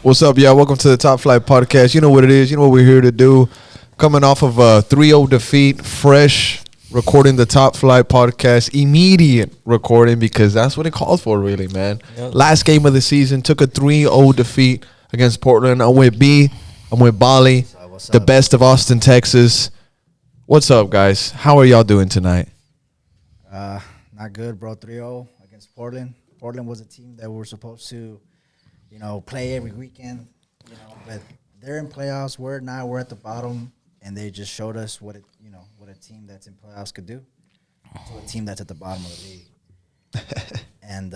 What's up, y'all? Welcome to the Top Flight Podcast. You know what it is. You know what we're here to do. Coming off of a 3-0 defeat, fresh, recording the Top Flight Podcast. Immediate recording because that's what it calls for, really, man. Yep. Last game of the season, took a 3-0 defeat against Portland. I'm with B. I'm with Bali, what's the up? best of Austin, Texas. What's up, guys? How are y'all doing tonight? Not good, bro. 3-0 against Portland. Portland was a team that we were supposed to, play every weekend, but they're in playoffs. We're not. We're at the bottom, and they just showed us what a team that's in playoffs could do to a team that's at the bottom of the league. And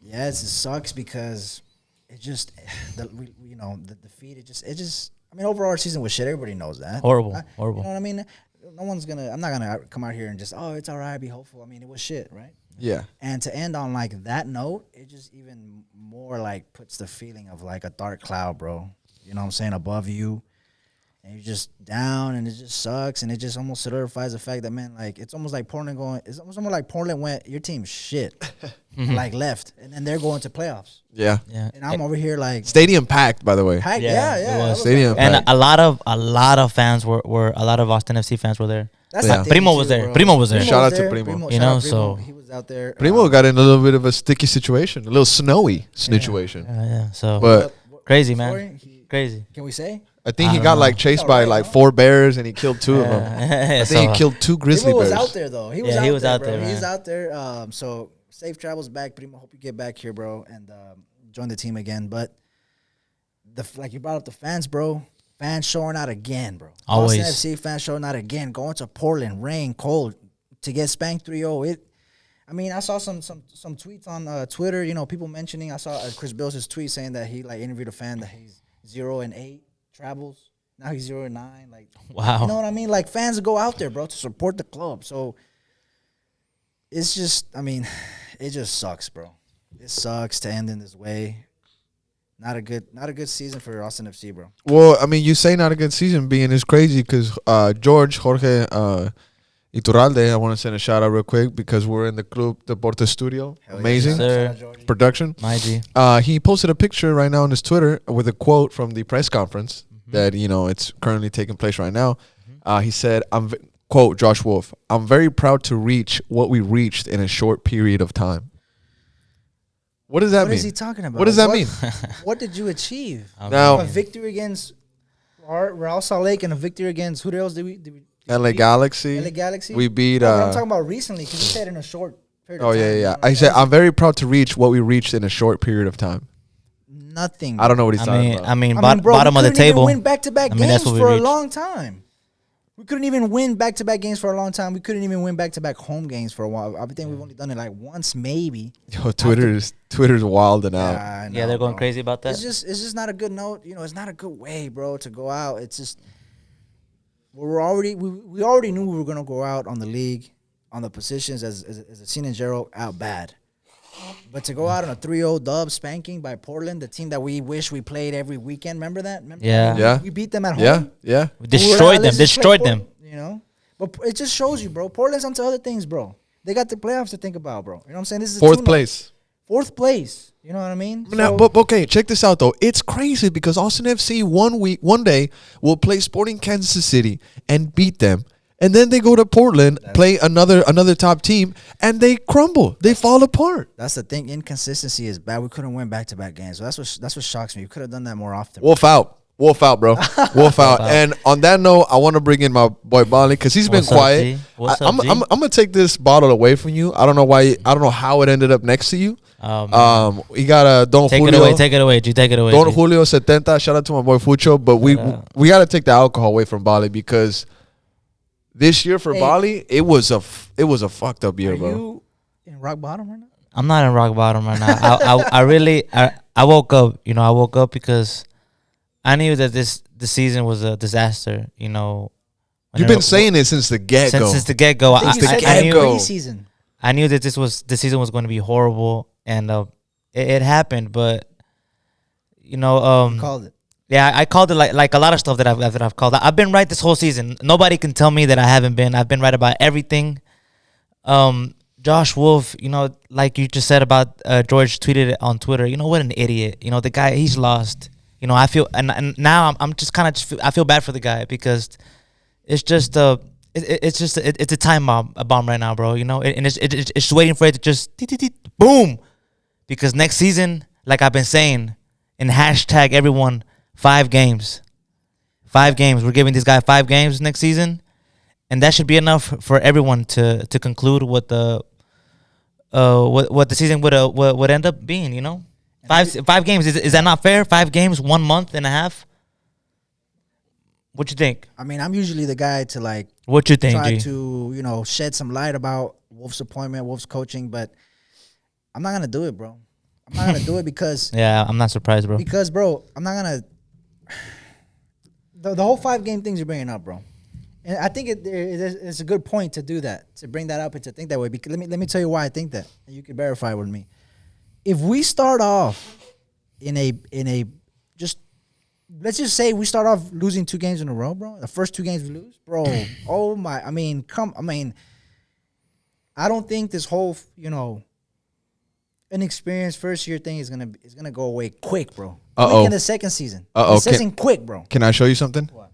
it just sucks because it just the defeat. It just. I mean, overall our season was shit. Everybody knows that. Horrible. You know what I mean? No one's gonna. I'm not gonna come out here and just it's all right. Be hopeful. I mean, it was shit, right? Yeah. And to end on like that note, it just even more like puts the feeling of like a dark cloud, bro. You know what I'm saying? Above you, and you're just down, and it just sucks, and it just almost solidifies the fact that, man, like it's almost like Portland going. It's almost like Portland went, your team's shit, like left, and then they're going to playoffs. Yeah. And I'm over here like Stadium packed, by the way. packed. Yeah, Yeah. it was. Stadium And packed. a lot of fans were a lot of Austin FC fans were there. That's Yeah. the thing, Primo too, was there. bro. Primo was there. Shout out was to there. Primo. You shout out know, to so- he was out there. Primo got in a little bit of a sticky situation, a little snowy situation. Yeah. So But crazy, man. Story, Crazy. can we say? I think I he don't got know. like chased All by right, like huh? 4 bears and he killed 2 of them. I think he killed 2 grizzly Primo was bears. out there though. He was Yeah, out he was there, out bro. there, man. He's out there. So safe travels back, Primo. Hope you get back here, bro, and join the team again. But like you brought up the fans, bro. Fans showing out again, bro. Always. Austin FC fans showing out again. Going to Portland, rain, cold, to get spanked 3-0. I mean, I saw some tweets on Twitter. People mentioning. I saw Chris Bills' tweet saying that he like interviewed a fan that he's 0-8 travels. Now he's 0-9. Like, Wow. you know what I mean? Like fans go out there, bro, to support the club. So it's just, I mean, it just sucks, bro. It sucks to end in this way. Not a good season for Austin FC, bro. Well, I mean, you say not a good season being is crazy because Jorge Iturralde, I want to send a shout out real quick because we're in the Club Deportes studio. Hell yeah. Amazing Sir. Shout out, Jordy. production. My G. He posted a picture right now on his Twitter with a quote from the press conference that, it's currently taking place right now. He said, quote, Josh Wolf, "I'm very proud to reach what we reached in a short period of time." What does that What mean? is he talking about? What does that mean? What did you achieve? Now, A victory against Real Salt Lake and a victory against who else did we LA beat? Galaxy. LA Galaxy. We beat. No, but I'm talking about recently because you said in a short period Oh of time. yeah, you know yeah. what I'm I said saying? I'm very proud to reach what we reached in a short period of time. Nothing. I don't know what he's talking about. I mean, bro, bottom we of the couldn't even table. win back-to-back I mean, games that's what we for a reached. long time. We couldn't even win back-to-back games for a long time. We couldn't even win back-to-back home games for a while. I think we've only done it like once, maybe. Yo, Twitter's wilding out. I know, Yeah, they're going bro. crazy about that. It's just not a good note. It's not a good way, bro, to go out. It's just we already knew we were gonna go out on the league, on the positions as a senior Gerald out bad. But to go out on a 3-0 dub spanking by Portland, the team that we wish we played every weekend. Remember that? Yeah. Yeah. We beat them at home. Yeah, yeah. We destroyed them. Let's just play Destroyed them. Portland, But it just shows you, bro. Portland's onto other things, bro. They got the playoffs to think about, bro. You know what I'm saying? This is a 4th tune-up. place. 4th place. You know what I mean? Now, So- but okay, check this out though. It's crazy because Austin FC one day will play Sporting Kansas City and beat them, and then they go to Portland, play another top team, and they crumble. They fall apart. That's the thing. Inconsistency is bad. We couldn't win back-to-back games. So that's what shocks me. We could have done that more often. Wolf out, bro. Wolf out. And on that note, I want to bring in my boy Bali because he's been What's up, quiet. G? What's I'm up, G? gonna take this bottle away from you. I don't know why. I don't know how it ended up next to you. We got a Don Take Julio. it away, G. Take it away. Don G. Julio 70. Shout out to my boy Fucho. But we got to take the alcohol away from Bali because this year for Hey. Bali, it was a fucked up year, Are bro. you in rock bottom right now? I'm not in rock bottom right now. I really woke up. I woke up because I knew that this season was a disaster. You've been saying it since the get go. since the get go. I think you said the that in get-go. preseason. I knew that the season was going to be horrible, and it happened. But You called it. yeah, I called it like a lot of stuff that I've called. I've been right this whole season. Nobody can tell me that I haven't been. I've been right about everything. Josh Wolf, like you just said about George tweeted it on Twitter. What an idiot. The guy, he's lost. I feel and now I'm just kind of I feel bad for the guy because it's just it's a time bomb right now, bro. And it's just waiting for it to just boom, because next season, like I've been saying, and hashtag everyone 5 games, 5 games. We're giving this guy 5 games next season. And that should be enough for everyone to conclude what the season would end up being. 5 games, is that not fair? 5 games, 1 month and a half. What you think? I mean, I'm usually the guy to like. What you think? Try G? to shed some light about Wolf's appointment, Wolf's coaching, but I'm not gonna do it, bro. I'm not gonna do it because. Yeah, I'm not surprised, bro. Because, bro, I'm not gonna. The whole 5-game things you're bringing up, bro. And I think it's a good point to do that, to bring that up and to think that way. Because let me tell you why I think that, and you can verify with me. If we start off in a just let's just say we start off losing 2 games in a row, bro. The first 2 games we lose, bro. Oh my! I don't think this whole inexperienced first year thing is gonna go away quick, bro. In the second season. The season quick, bro. Can I show you something? What?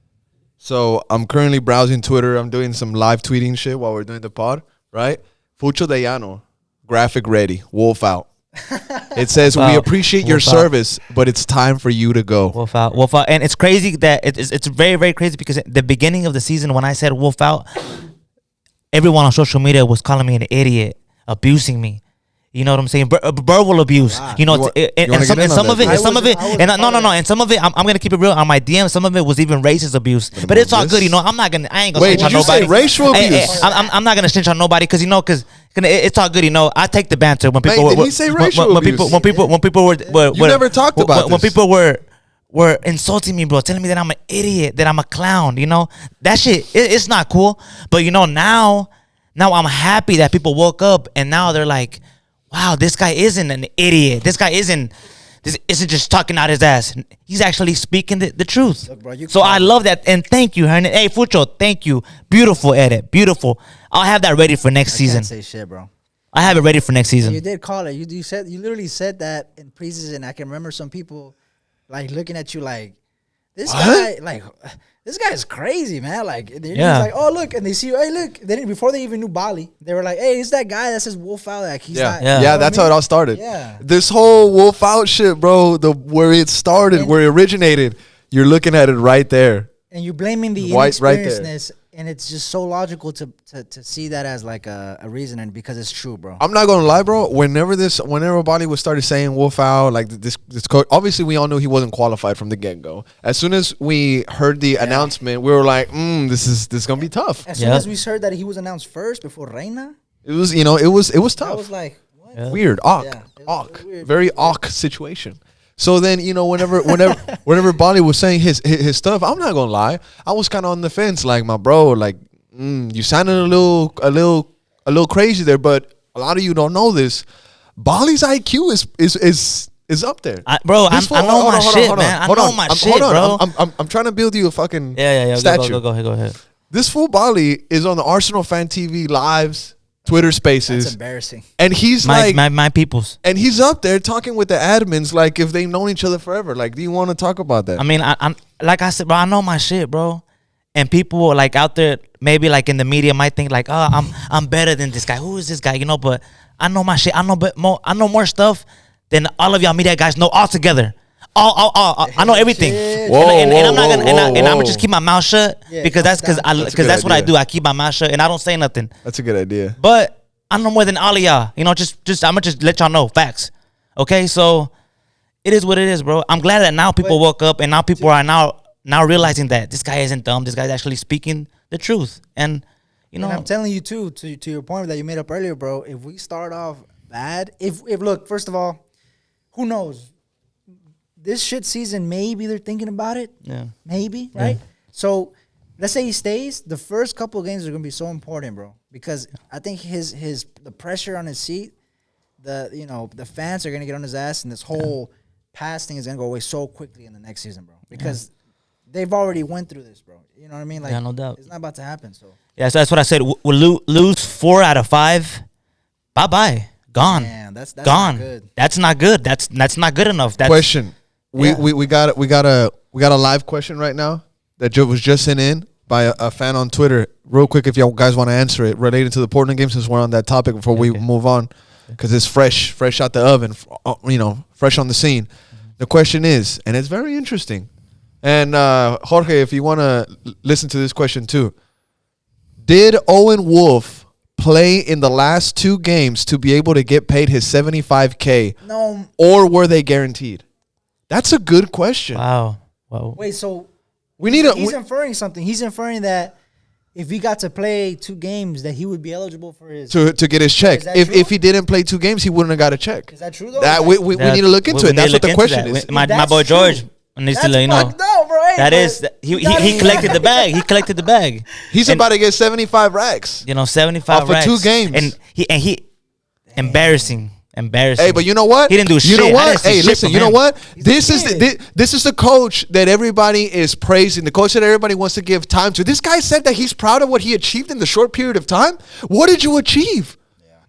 So I'm currently browsing Twitter. I'm doing some live tweeting shit while we're doing the pod, right? Fucho de Llano, graphic ready, Wolf out. It says, we appreciate your service, but it's time for you to go. Wolf out. And it's crazy that it's very, very crazy because at the beginning of the season when I said Wolf out, everyone on social media was calling me an idiot, abusing me. You know what I'm saying? Verbal abuse. Wow. And some of it, and some of it, I'm gonna keep it real on my DM. Some of it was even racist abuse, but it's all good. I ain't gonna Wait, snitch on did you nobody. say racial abuse? I'm not gonna snitch on nobody because it's all good. I take the banter when people. Did he say racial abuse? When people were You never talked about when this. people were insulting me, bro, telling me that I'm an idiot, that I'm a clown. That shit. It's not cool. But now I'm happy that people woke up and now they're like, wow, this guy isn't an idiot. This guy isn't just talking out his ass. He's actually speaking the truth. Look, bro, so I love that. And thank you, Hernan. Hey, Fucho, thank you. Beautiful edit. Beautiful. I'll have that ready for next season. Can't say shit, bro. I have it ready for next season. You did call it. You literally said that in preseason. I can remember some people like looking at you like, this guy is crazy, man. Like, he's like, oh, look. And they see you, hey, look. Before they even knew Bali, they were like, hey, it's that guy that says Wolf out. Like, he's not. Yeah, that's how it all started. Yeah. This whole Wolf out shit, bro, where it started, where it originated, you're looking at it right there. And you're blaming the White right there. inexperiencedness. And it's just so logical to see that as like a reason, and because it's true, bro. I'm not gonna lie, bro. Whenever Bollywood started saying Wolf out, like this coach, obviously we all knew he wasn't qualified from the get go. As soon as we heard the announcement, we were like, this is gonna be tough. As soon as we heard that he was announced first before Reina, It was it was tough. I was like, what? Yeah. Weird, very awk situation. So then, whenever Bonnie was saying his stuff, I'm not gonna lie, I was kind of on the fence, like, my bro, like, you sounded a little crazy there, but a lot of you don't know this. Bali's IQ is up there, I know my shit, man. I know my shit, bro. I'm trying to build you a fucking yeah. statue. Go ahead. This fool Bali is on the Arsenal Fan TV lives, Twitter Spaces. That's embarrassing. And he's my peoples. And he's up there talking with the admins like if they've known each other forever. Like, do you want to talk about that? I mean, I'm like I said, bro, I know my shit, bro. And people like out there, maybe like in the media, might think like, oh, I'm better than this guy. Who is this guy? But I know my shit. I know more stuff than all of y'all media guys know all together. I know everything. And I'm not gonna and I'm gonna just keep my mouth shut because that's what I do. I keep my mouth shut and I don't say nothing. That's a good idea. But I know more than all of y'all. Just I'm gonna just let y'all know facts. Okay, so it is what it is, bro. I'm glad that now people woke up and now people are now realizing that this guy isn't dumb. This guy's actually speaking the truth. And And I'm telling you too, to your point that you made up earlier, bro. If we start off bad, if look, first of all, who knows? This shit season, maybe they're thinking about it. Yeah. Maybe, right? Yeah. So let's say he stays. The first couple of games are gonna be so important, bro, because I think the pressure on his seat, the fans are gonna get on his ass, and this whole pass thing is gonna go away so quickly in the next season, bro, because they've already went through this, bro. You know what I mean? Like, no doubt. It's not about to happen. So yeah, so that's what I said. We'll lose 4 out of 5. bye, gone, Man, that's gone. not good. That's not good. That's not good enough. That's, Question. Yeah. We got a live question right now that was just sent in by a fan on Twitter. Real quick, if you guys want to answer it, related to the Portland game, since we're on that topic before we Okay. move on, because it's fresh out the oven, fresh on the scene. The question is, and it's very interesting. And Jorge, if you want to listen to this question too, did Owen Wolf play in the last 2 games to be able to get paid his $75K, No, or were they guaranteed? That's a good question. wow. wait. So We need he's a inferring something. He's inferring that if he got to play 2 games, that he would be eligible for his. to get his check. Is that If true? he didn't play 2 games, he wouldn't have got a check. Is that true though? That Is we That- need to look into we it. need That's to what the look question into is. that. My That's boy true. George needs to That's let you know. fucked up, bro. Hey, That but is he you gotta- he collected the bag. He collected the bag. He's And, about to get 75 racks. 75 off of racks. 2 games. and he embarrassing. Hey, but you know what? He didn't do You shit. know I what? didn't see Hey, shit listen. from You know him. what? He's This a is kid. this is the coach that everybody is praising. The coach that everybody wants to give time to. This guy said that he's proud of what he achieved in the short period of time. What did you achieve?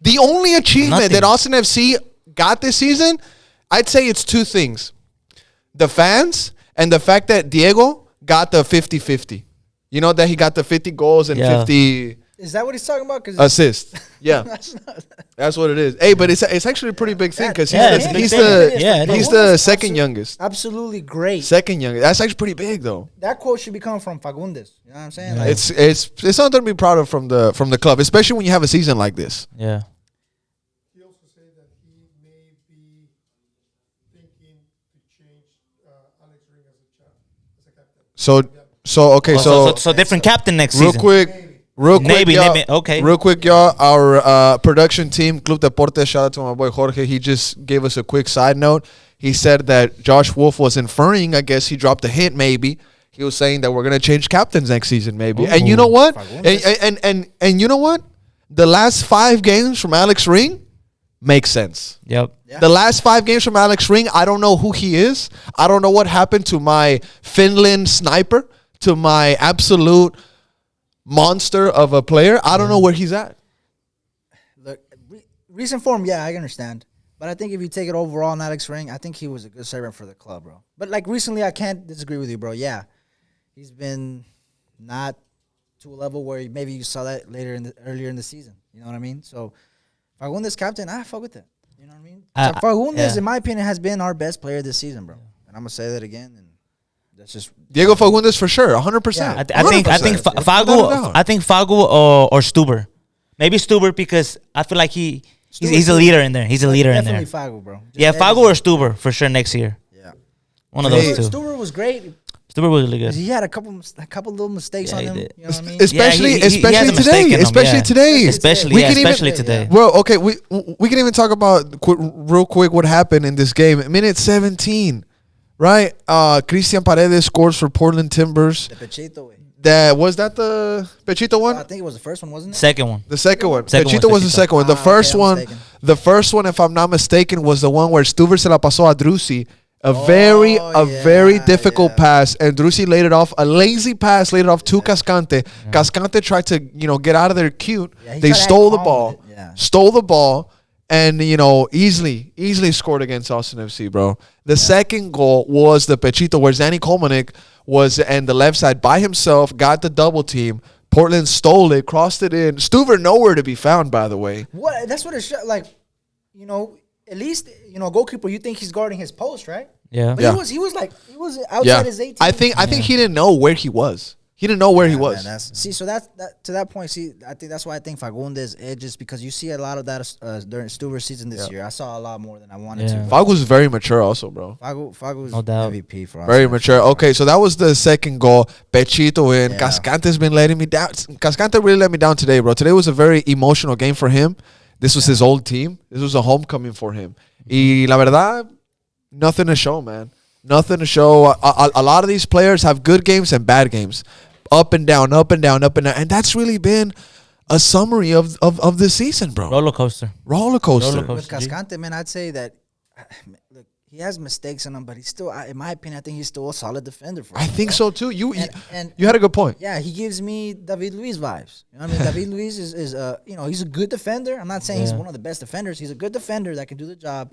The only achievement Nothing. that Austin FC got this season, I'd say it's 2 things: the fans and the fact that Diego got the 50-50. You know that he got the 50 goals and Yeah. 50 Is that what he's talking about? Because assists. Yeah. that's not. That's what it is. Hey, but it's actually a pretty big thing because Yeah, he's it's a the big he's thing. the Yeah, it he's is. the second youngest. Absolutely great. Second youngest. That's actually pretty big though. That quote should be coming from Fagundes. You know what I'm saying? Yeah. Like, It's something to be proud of from the club, especially when you have a season like this. Yeah. He also said that he may be thinking to change Alex Ring as a captain. So okay, So different captain next real season. quick, Maybe, y'all, maybe, okay. Real quick, y'all. Our production team, Club Deportes, shout out to my boy Jorge. He just gave us a quick side note. He said that Josh Wolf was inferring. I guess he dropped a hint. Maybe he was saying that we're gonna change captains next season. Maybe. And you know what? And you know what? The last 5 games from Alex Ring make sense. Yep. Yeah. The last 5 games from Alex Ring, I don't know who he is. I don't know what happened to my Finland sniper, to my absolute monster of a player. I don't know where he's at. look, recent form, yeah, I understand. But I think if you take it overall on Alex Ring, I think he was a good servant for the club, bro. But like recently, I can't disagree with you, bro. Yeah, he's been not to a level where maybe you saw that earlier in the season. You know what I mean? So Fagundes captain, I fuck with that. You know what I mean? So Fagundes, yeah. in my opinion, has been our best player this season, bro. And I'm gonna say that again, and that's just Diego Fagundes for sure, 100%. Yeah. I think Without a doubt. Fagu or Stuber. Maybe Stuber because I feel like he's a leader in there. He's a leader in there. definitely Fagu, bro. Just Yeah, Fagu or everything. Stuber for sure next year. Yeah. One of Hey. those two. Stuber was great. Stuber was really good. He had a couple little mistakes Yeah, on he him. did. You know what I mean? Especially, Yeah, he has especially a mistake in today. him, Especially yeah. today. Especially, We yeah, can even- especially today. Well, okay, we can even talk about real quick what happened in this game. Minute 17, right? Christian Paredes scores for Portland Timbers. The Pechito way. That was that the Pechito one? I think it was the first one, wasn't it? Second one. The second one. Second Pechito one, was the Pechito. second one. The Ah, first okay, I'm one, mistaken. the first one, if I'm not mistaken, was the one where Stuver se la pasó a Drusi. A very difficult yeah. pass, and Drusi laid it off. A lazy pass laid it off to Cascante. Cascante tried to get out of there cute. Yeah, he They tried to act stole the calm ball, with it, yeah. stole the ball, and easily scored against Austin FC, bro. The second goal was the Pechito where Zanny Kolmanek was in the left side by himself, got the double team. Portland stole it, crossed it in. Stuver nowhere to be found, by the way. What? That's what it should like. At least goalkeeper. You think he's guarding his post, right? Yeah. But Yeah. he was outside Yeah, his 18. I think he didn't know where he was. He didn't know where he was. Man, so that's to that point. See, I think that's why I think Fagundes edges because you see a lot of that during Stuber's season this year. I saw a lot more than I wanted Yeah. to. Fag was very mature, also, bro. Fagu's No doubt. MVP for us. Very mature. Okay, so that was the second goal. Pechito in. Yeah. Cascante's been letting me down. Cascante really let me down today, bro. Today was a very emotional game for him. This was his old team. This was a homecoming for him. Y la verdad, nothing to show, man. Nothing to show. A lot of these players have good games and bad games. Up and down, up and down, up and down. And that's really been a summary of this season, bro. Roller coaster. Roller coaster. Roller With coaster. Cascante, man, I'd say that look, he has mistakes in him, but he's still, in my opinion, I think he's still a solid defender for I us, think bro. so too. You And you had a good point. yeah, he gives me David Luiz vibes. You know what I mean? David Luiz is he's a good defender. I'm not saying he's Yeah. one of the best defenders. He's a good defender that can do the job,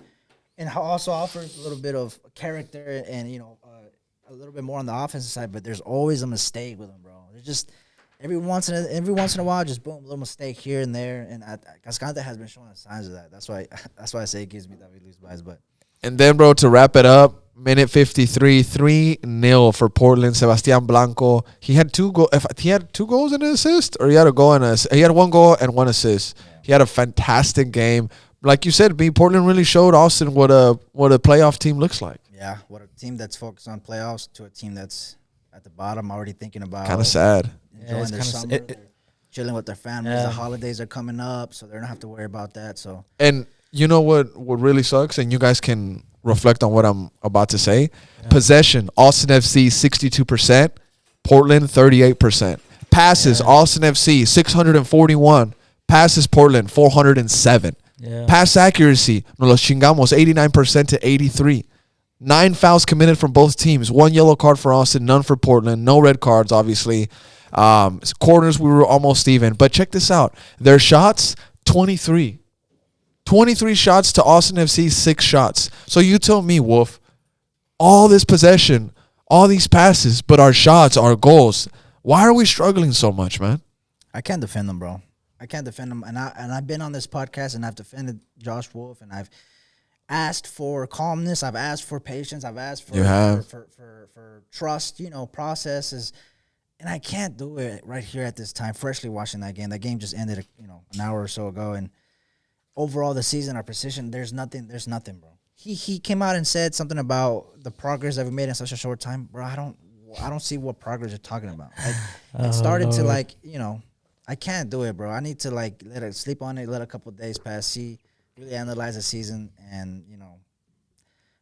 and also offers a little bit of character and a little bit more on the offensive side. But there's always a mistake with him, bro. There's just every once in a while, just boom, a little mistake here and there. And Cascante has been showing signs of that. That's why I say it gives me David Luiz vibes. But And then, bro, to wrap it up, minute 53, 3-0 for Portland. Sebastian Blanco. He had two goals and an assist, or he had a goal and he had 1 goal and 1 assist. Yeah. He had a fantastic game. Like you said, Portland really showed Austin what a playoff team looks like. yeah, what a team that's focused on playoffs to a team that's at the bottom, already thinking about Kind of sad. enjoying their summer, they're chilling with their families. Yeah. The holidays are coming up, so they don't have to worry about that. So And you know what really sucks, and you guys can reflect on what I'm about to say. Yeah. Possession, Austin FC 62%, Portland 38%. Passes, Austin FC 641, passes Portland 407. Yeah. Pass accuracy, nos los chingamos 89% to 83. 9 fouls committed from both teams. 1 yellow card for Austin, none for Portland. No red cards, obviously. Corners, we were almost even. But check this out. Their shots, 23. 23 shots to Austin FC, 6 shots. So you tell me, Wolf, all this possession, all these passes, but our shots, our goals. Why are we struggling so much, man? I can't defend them, bro. I can't defend them. And I've been on this podcast and I've defended Josh Wolf and I've asked for calmness. I've asked for patience. I've asked for for trust, processes. And I can't do it right here at this time, freshly watching that game. That game just ended, an hour or so ago. And overall, the season, our precision, there's nothing, bro. He came out and said something about the progress that we made in such a short time, bro. I don't see what progress you're talking about. It started to I can't do it, bro. I need to let it sleep on it, let a couple of days pass, really analyze the season, and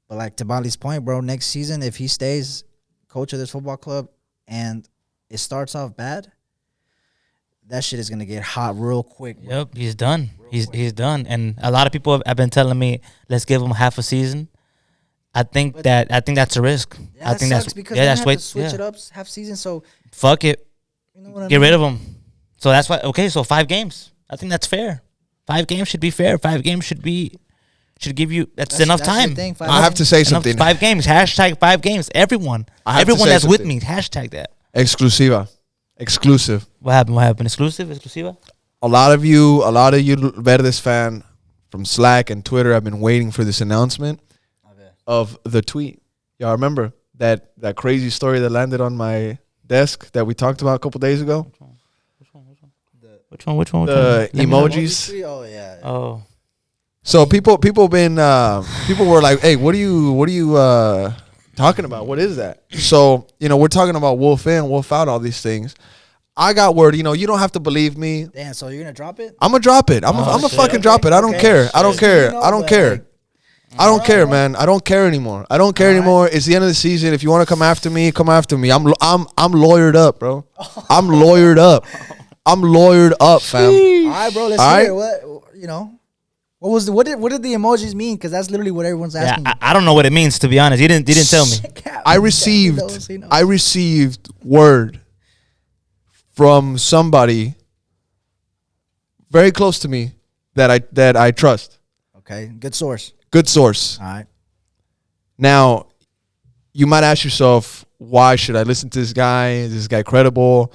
But like Tabali's point, bro, next season if he stays coach of this football club and it starts off bad, that shit is gonna get hot real quick, bro. Yep, he's done. He's done. And a lot of people have been telling me, let's give him half a season. I think that's a risk. Yeah, I think sucks that's because yeah, they that's have why to switch it up half season. So fuck it. you know what I Get mean? rid of him. So that's why. Okay, so 5 games. I think that's fair. 5 games should be fair. 5 games should give you. That's enough the time. thing, I have to say Enough- something. 5 games. Hashtag 5 games. Everyone. I have to Everyone say that's with something. me. Hashtag that. Exclusiva. Exclusive. What happened? Exclusiva? A lot of you Verdes fan from Slack and Twitter have been waiting for this announcement of the tweet. Y'all remember that crazy story that landed on my desk that we talked about a couple days ago? Which one? The Let me know. emojis. Oh yeah. Oh. So people were like, "Hey, what are you talking about? What is that?" So we're talking about Wolf in, Wolf out, all these things. I got word. You don't have to believe me. Damn. So you're gonna drop it? I'm gonna drop it. I'm gonna shit. fucking drop it. I don't Okay. care. I don't Shit. care. You know, I don't but, care. like, I don't care, man. I don't care anymore. I don't care anymore. It's the end of the season. If you want to come after me, come after me. I'm lawyered up, bro. I'm lawyered up. I'm lawyered up, fam. All right, bro. Let's All hear it. What did the emojis mean? Because that's literally what everyone's Yeah, asking. I don't know what it means, to be honest. You didn't tell me. I received word from somebody very close to me that I trust. Okay, good source. Good source. All right. Now, you might ask yourself, why should I listen to this guy? Is this guy credible?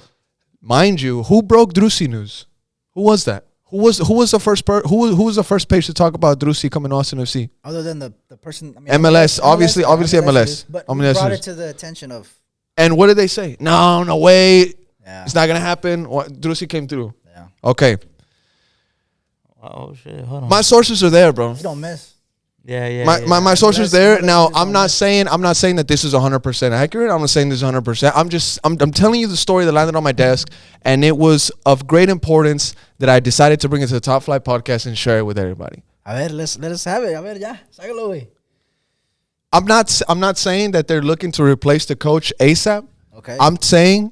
Mind you, who broke Drusi news? Who was that? Who was the first who was the first page to talk about Drusi coming to Austin FC? Other than the person, MLS, obviously MLS. But MLS brought is. it to the attention of. And what did they say? No way. Yeah. It's not gonna happen. Drusi came through. Yeah. Okay. Oh shit! Hold on. My sources are there, bro. You don't miss. Yeah. My sources MLS there. Now is I'm not saying that this is 100% accurate. I'm not saying this is 100%. I'm telling you the story that landed on my desk, and it was of great importance that I decided to bring it to the Top Flight podcast and share it with everybody. A ver, let us have it. A ver, ya, sácalo, güey. I'm not saying that they're looking to replace the coach ASAP. Okay. I'm saying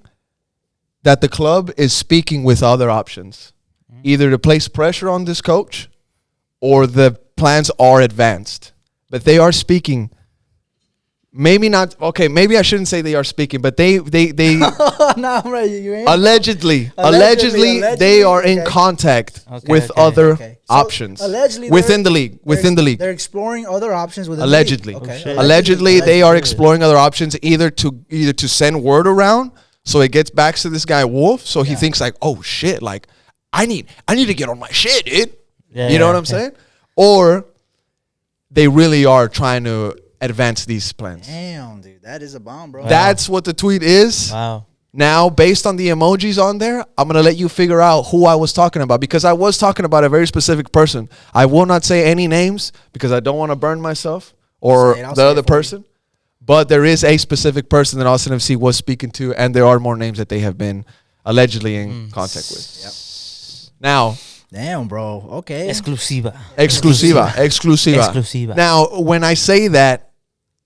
that the club is speaking with other options, either to place pressure on this coach or the plans are advanced. But they are speaking maybe not. Okay, maybe I shouldn't say they are speaking, but they No, bro, you ain't. allegedly, Allegedly, they are in okay. contact Okay, with okay. other Okay. So, options allegedly within they're- the league. Within the league, They're exploring other options within allegedly. the league. Okay. shit. Allegedly, they are exploring other options, either to send word around so it gets back to this guy Wolf, so he thinks like, oh shit, like I need to get on my shit, dude. Yeah, You know yeah, what I'm yeah. saying? Or they really are trying to advance these plans. Damn, dude, that is a bomb, bro. That's what the tweet is. Wow. Now, based on the emojis on there, I'm going to let you figure out who I was talking about, because I was talking about a very specific person. I will not say any names because I don't want to burn myself or Say it, I'll the say it other for you. person. But there is a specific person that Austin FC was speaking to, and there are more names that they have been allegedly in contact with. Yep. Now, Damn, bro. Okay. Exclusiva. exclusiva. Exclusiva. Now, when I say that,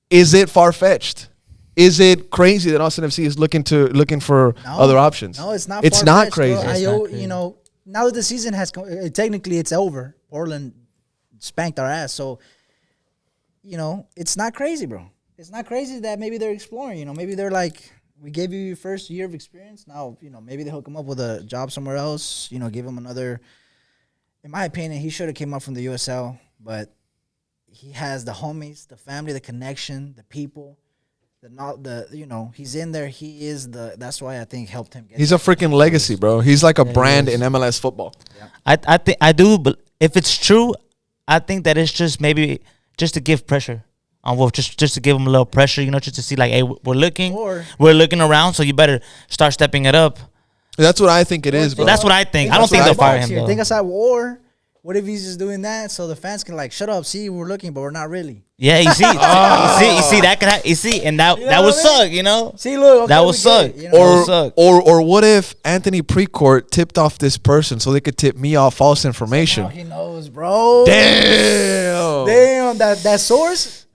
is it far-fetched? Is it crazy that Austin FC is looking for No. other options? No, it's not. It's not far-fetched, bro. crazy. It's not crazy. You know, now that the season has technically it's over. Portland spanked our ass, so you know it's not crazy, bro. It's not crazy that maybe they're exploring. You know, maybe they're like, we gave you your first year of experience. Now, you know, maybe they hook him up with a job somewhere else. You know, give him another. In my opinion, he should have came up from the USL, but he has the homies, the family, the connection, the people. You know, he's in there. He is that's why I think helped him get He's a freaking legacy, bro. He's like a brand in MLS football. I think I do, but if it's true, I think that it's just maybe just to give pressure on Wolf, just to give him a little pressure, you know, just to see like, hey, we're looking around, so you better start stepping it up. That's what I think it is, bro. That's what I think. I don't That's think what they'll I fire think. him though. Think outside war. What if he's just doing that so the fans can like shut up? See, we're looking, but we're not really. Yeah, you see, you see that could you see, and that know that would what I mean? suck, you know. See, look, okay, That we would get suck. it, you know? Or- suck. or what if Anthony Precourt tipped off this person so they could tip me off false Now information? he knows, bro. Damn. Damn, that source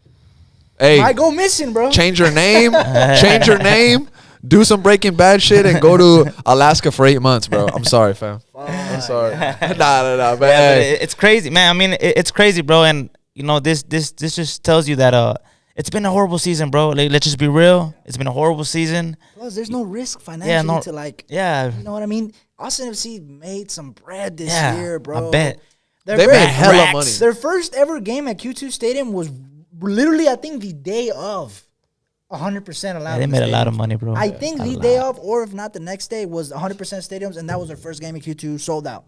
Hey, might go missing, bro. change your name. Change your name. Do some Breaking Bad shit and go to Alaska for 8 months, bro. I'm sorry, fam. I'm sorry. Nah. But Yeah, but hey, it's crazy, man. I mean, it's crazy, bro. And you know, this just tells you that it's been a horrible season, bro. Like, let's just be real. It's been a horrible season. Plus, there's no risk financially no- to like. Yeah, You know what I mean? Austin FC made some bread this yeah. year, bro. I bet. Their they first- made hella racks. money. Their first ever game at Q2 Stadium was literally, I think, the day of 100% allowed. Yeah, they in the made a lot stadiums. of money, bro. I think the day of, or if not the next day, was 100% stadiums, and that was their first game at Q2, sold out.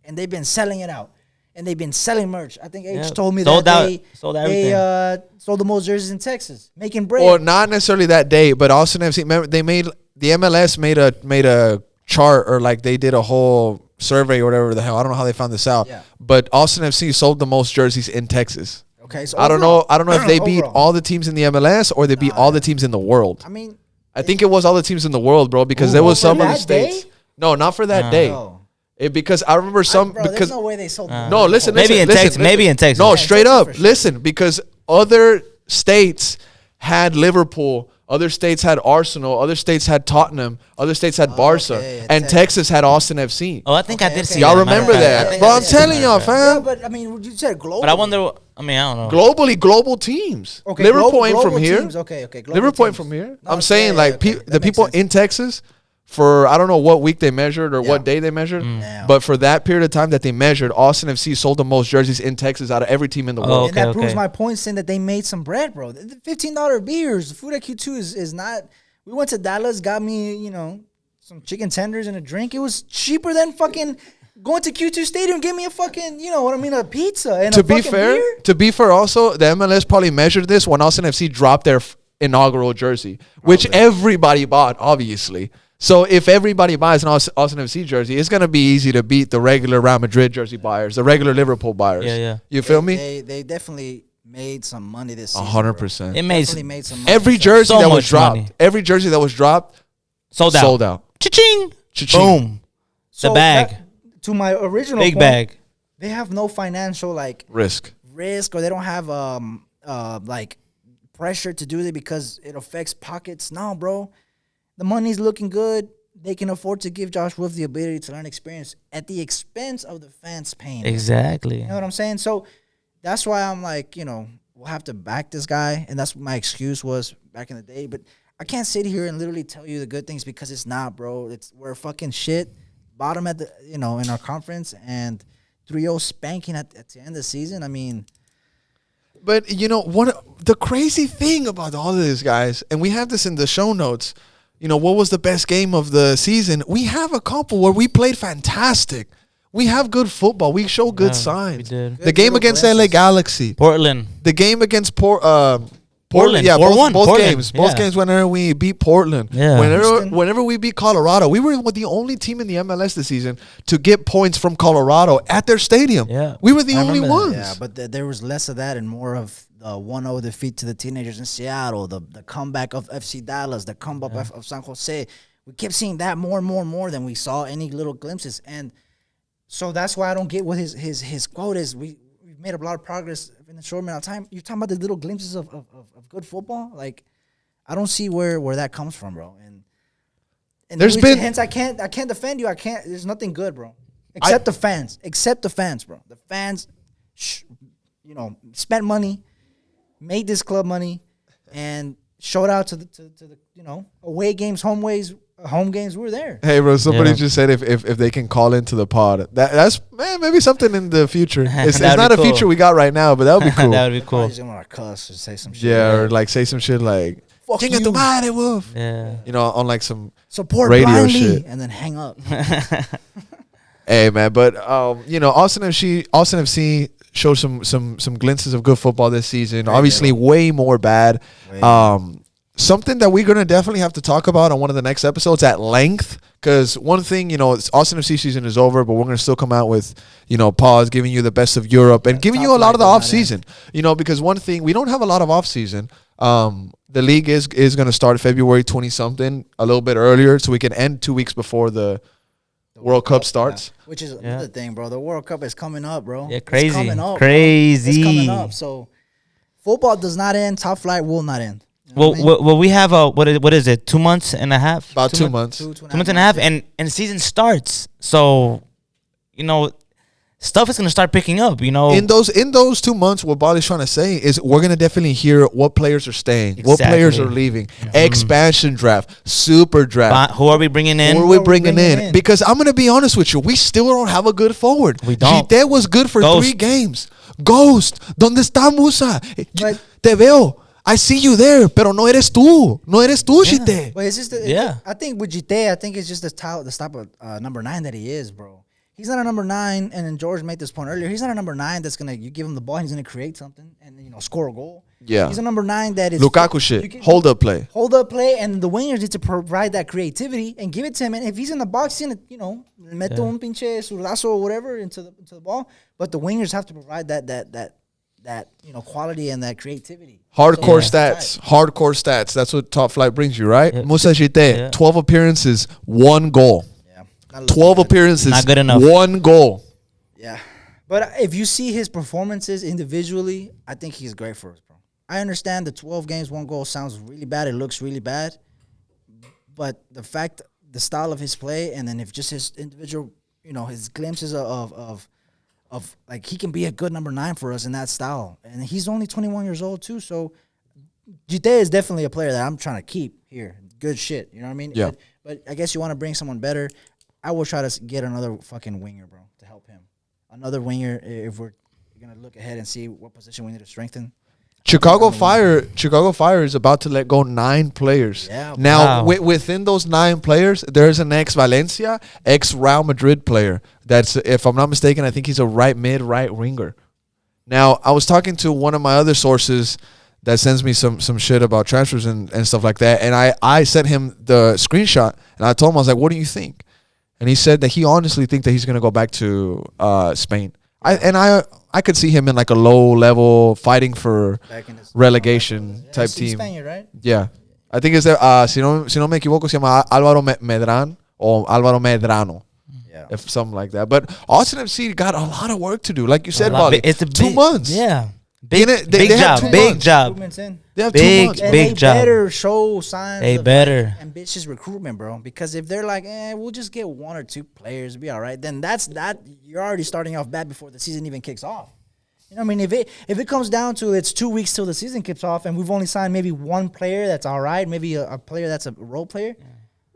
And they've been selling it out. And they've been selling merch. I think H Yeah, told me sold that out- they sold they everything. sold the most jerseys in Texas, making bread. or not necessarily that day, but Austin FC. Remember, they made the MLS made a chart, or like they did a whole survey or whatever the hell. I don't know how they found this out. Yeah. But Austin FC sold the most jerseys in Texas. Okay, so I don't know. overall- I don't know if they beat overall. all the teams in the MLS or they beat all the teams in the world. I mean, I think it was all the teams in the world, bro, because there was for some of the that states. day? No, not for that day. no. Because I remember some Bro, because there's no way they sold. no, listen, Maybe listen, in listen, Texas, listen. maybe in Texas. No, Yeah, straight Texas up. for sure. Listen, because other states had Liverpool, other states had Arsenal, other states had Tottenham, other states had Barca, okay, and Texas had Austin FC. Oh, I think I Okay, did okay. see. Y'all that, matter remember of fact. that? yeah, Bro, yeah, I'm yeah, telling y'all, Yeah, fam. but I mean, you said global. But I wonder. I mean, I don't know. Globally, global teams. Okay, Liverpool ain't global from here. teams. Okay, global Liverpool ain't teams. from here. No, I'm saying yeah, like okay, the that makes people sense. in Texas, for I don't know what week they measured or Yeah. what day they measured, Damn. but for that period of time that they measured, Austin FC sold the most jerseys in Texas out of every team in the Oh, world. And that Okay, proves okay. my point, saying that they made some bread, bro. The $15 beers, the food at Q2 is not. We went to Dallas, got me, you know, some chicken tenders and a drink. It was cheaper than fucking going to Q2 Stadium. Give me a fucking, you know what I mean, a pizza and To a be fucking fair, beer. also the MLS probably measured this when Austin FC dropped their inaugural jersey, which everybody bought, obviously. So if everybody buys an Austin FC jersey, it's gonna be easy to beat the regular Real Madrid jersey buyers, the regular Liverpool buyers. Yeah, yeah. You feel me? They definitely made some money this season. 100%. It made Definitely made some money. Every jersey So that was much dropped, money. every jersey that was dropped, sold out. sold out. Cha-ching. Cha-ching. Boom. So the bag. to my original Big point, bag. they have no financial like Risk. risk, or they don't have like pressure to do it because it affects pockets. No, bro. The money's looking good. They can afford to give Josh Wolf the ability to learn experience at the expense of the fans paying. Exactly. You know what I'm saying? So that's why I'm like, you know, we'll have to back this guy, and that's what my excuse was back in the day. But I can't sit here and literally tell you the good things because it's not, bro. We're fucking shit, bottom at the in our conference, and 3-0 spanking at the end of the season. I mean, But what the crazy thing about all of this, guys, and we have this in the show notes. What was the best game of the season? We have a couple where we played fantastic. We have good football. We show good signs. we did. The game Good against glimpses. LA Galaxy. Portland. The game against Portland. Yeah, 4-1. both Portland, games. Both yeah. games whenever we beat Portland. Yeah. Whenever we beat Colorado, we were the only team in the MLS this season to get points from Colorado at their stadium. Yeah. We were the I only remember that. ones. yeah, but there was less of that and more of the 1-0 defeat to the teenagers in Seattle, the comeback of FC Dallas, the comeback of San Jose. We kept seeing that more and more and more than we saw any little glimpses. And so that's why I don't get what his quote is. We've made a lot of progress in a short amount of time. You're talking about the little glimpses of good football. Like, I don't see where that comes from, bro. And There's been- hence I can't defend you. I can't. There's nothing good, bro. Except the fans. Except the fans, bro. The fans, spent money, made this club money, and showed out to the away games, home games. We were there. Hey, bro, somebody Yeah. just said if they can call into the pod. That's maybe something in the future. It's That'd not be a cool. feature we got right now, but that would be cool. That would be Probably cool. just gonna cuss or say some shit. Yeah, or like say some shit like Fuck "Chinga tu you." madre, wolf." Yeah. On like some Support radio blindly shit. and then hang up. Hey, man, but Austin FC showed some glimpses of good football this season. Obviously, way more bad. Something that we're gonna definitely have to talk about on one of the next episodes at length. Because one thing, it's Austin FC season is over, but we're gonna still come out with pause, giving you the best of Europe and giving you a lot of the off season. Because one thing, we don't have a lot of off season. The league is gonna start February 20 something, a little bit earlier, so we can end 2 weeks before the World Cup starts. Yeah. Which is another thing, bro. The World Cup is coming up, bro. Yeah, It's crazy. coming up, bro. Crazy. It's coming up. So football does not end. Top flight will not end. You know Well, what I mean? well, we have what is it? 2 months and a half. About 2 months. months. 2 2 months and a half, and season starts. So, stuff is gonna start picking up. In those 2 months, what Bobby's trying to say is we're gonna definitely hear what players are staying, what players are Exactly. leaving, expansion draft, super draft. Who are we bringing in? Who are we bringing in? Because I'm gonna be honest with you, we still don't have a good forward. We don't. Gite was good for Ghost. 3 games. Ghost, ¿dónde está Musa? But- Te veo. I see you there, pero no eres tú. No eres tú, Gite. But it's just, I think with Gite, I think it's just the type of number 9 that he is, bro. He's not a number 9, and then George made this point earlier. He's not a number 9 that's you give him the ball, he's gonna create something and score a goal. Yeah. He's a number 9 that is Lukaku you shit. can- Hold up play. Hold up play, and the wingers need to provide that creativity and give it to him. And if he's in the box, he's gonna, mete un pinche zurdazo or whatever into the ball. But the wingers have to provide that quality and that creativity. Hardcore So, stats. Hardcore stats. That's what Top Flight brings you, right? Yeah. Musa Gite, Yeah. 12 appearances, 1 goal. Yeah. Not looking 12 good. appearances, Not good enough. 1 goal. Yeah. But if you see his performances individually, I think he's great for us, bro. I understand the 12 games, 1 goal sounds really bad. It looks really bad. But the style of his play, and then if just his individual, his glimpses of like he can be a good number 9 for us in that style. And he's only 21 years old too. So Gite is definitely a player that I'm trying to keep here. Good shit. You know what I mean? Yeah. But I guess you want to bring someone better. I will try to get another fucking winger, bro, to help him. Another winger if we're going to look ahead and see what position we need to strengthen. Chicago Fire is about to let go 9 players. Yeah. Now, Wow. within those 9 players, there's an ex-Valencia, ex-Real Madrid player. That's, if I'm not mistaken, I think he's a right winger. Now, I was talking to one of my other sources that sends me some shit about transfers and stuff like that, and I sent him the screenshot, and I told him, I was like, what do you think? And he said that he honestly thinks that he's going to go back to Spain. I could see him in like a low level fighting for Back in his relegation Yeah, type he's team. Spaniard, right? Yeah. I think it's si no me equivoco, se llama Álvaro Medrán or Álvaro Medrano, Yeah. if something like that. But Austin FC got a lot of work to do. Like you said, A lot. Bobby, It's a 2 big- months. Yeah. They Big have 2 job. Big months. job. Improvements in. They have Big- 2 months. And big they job. better show signs They of better. ambitious recruitment, bro. Because if they're like, we'll just get 1 or 2 players, be all right, then that's you're already starting off bad before the season even kicks off. You know, I mean, if it comes down to it's 2 weeks till the season kicks off, and we've only signed maybe one player that's all right, maybe a player that's a role player,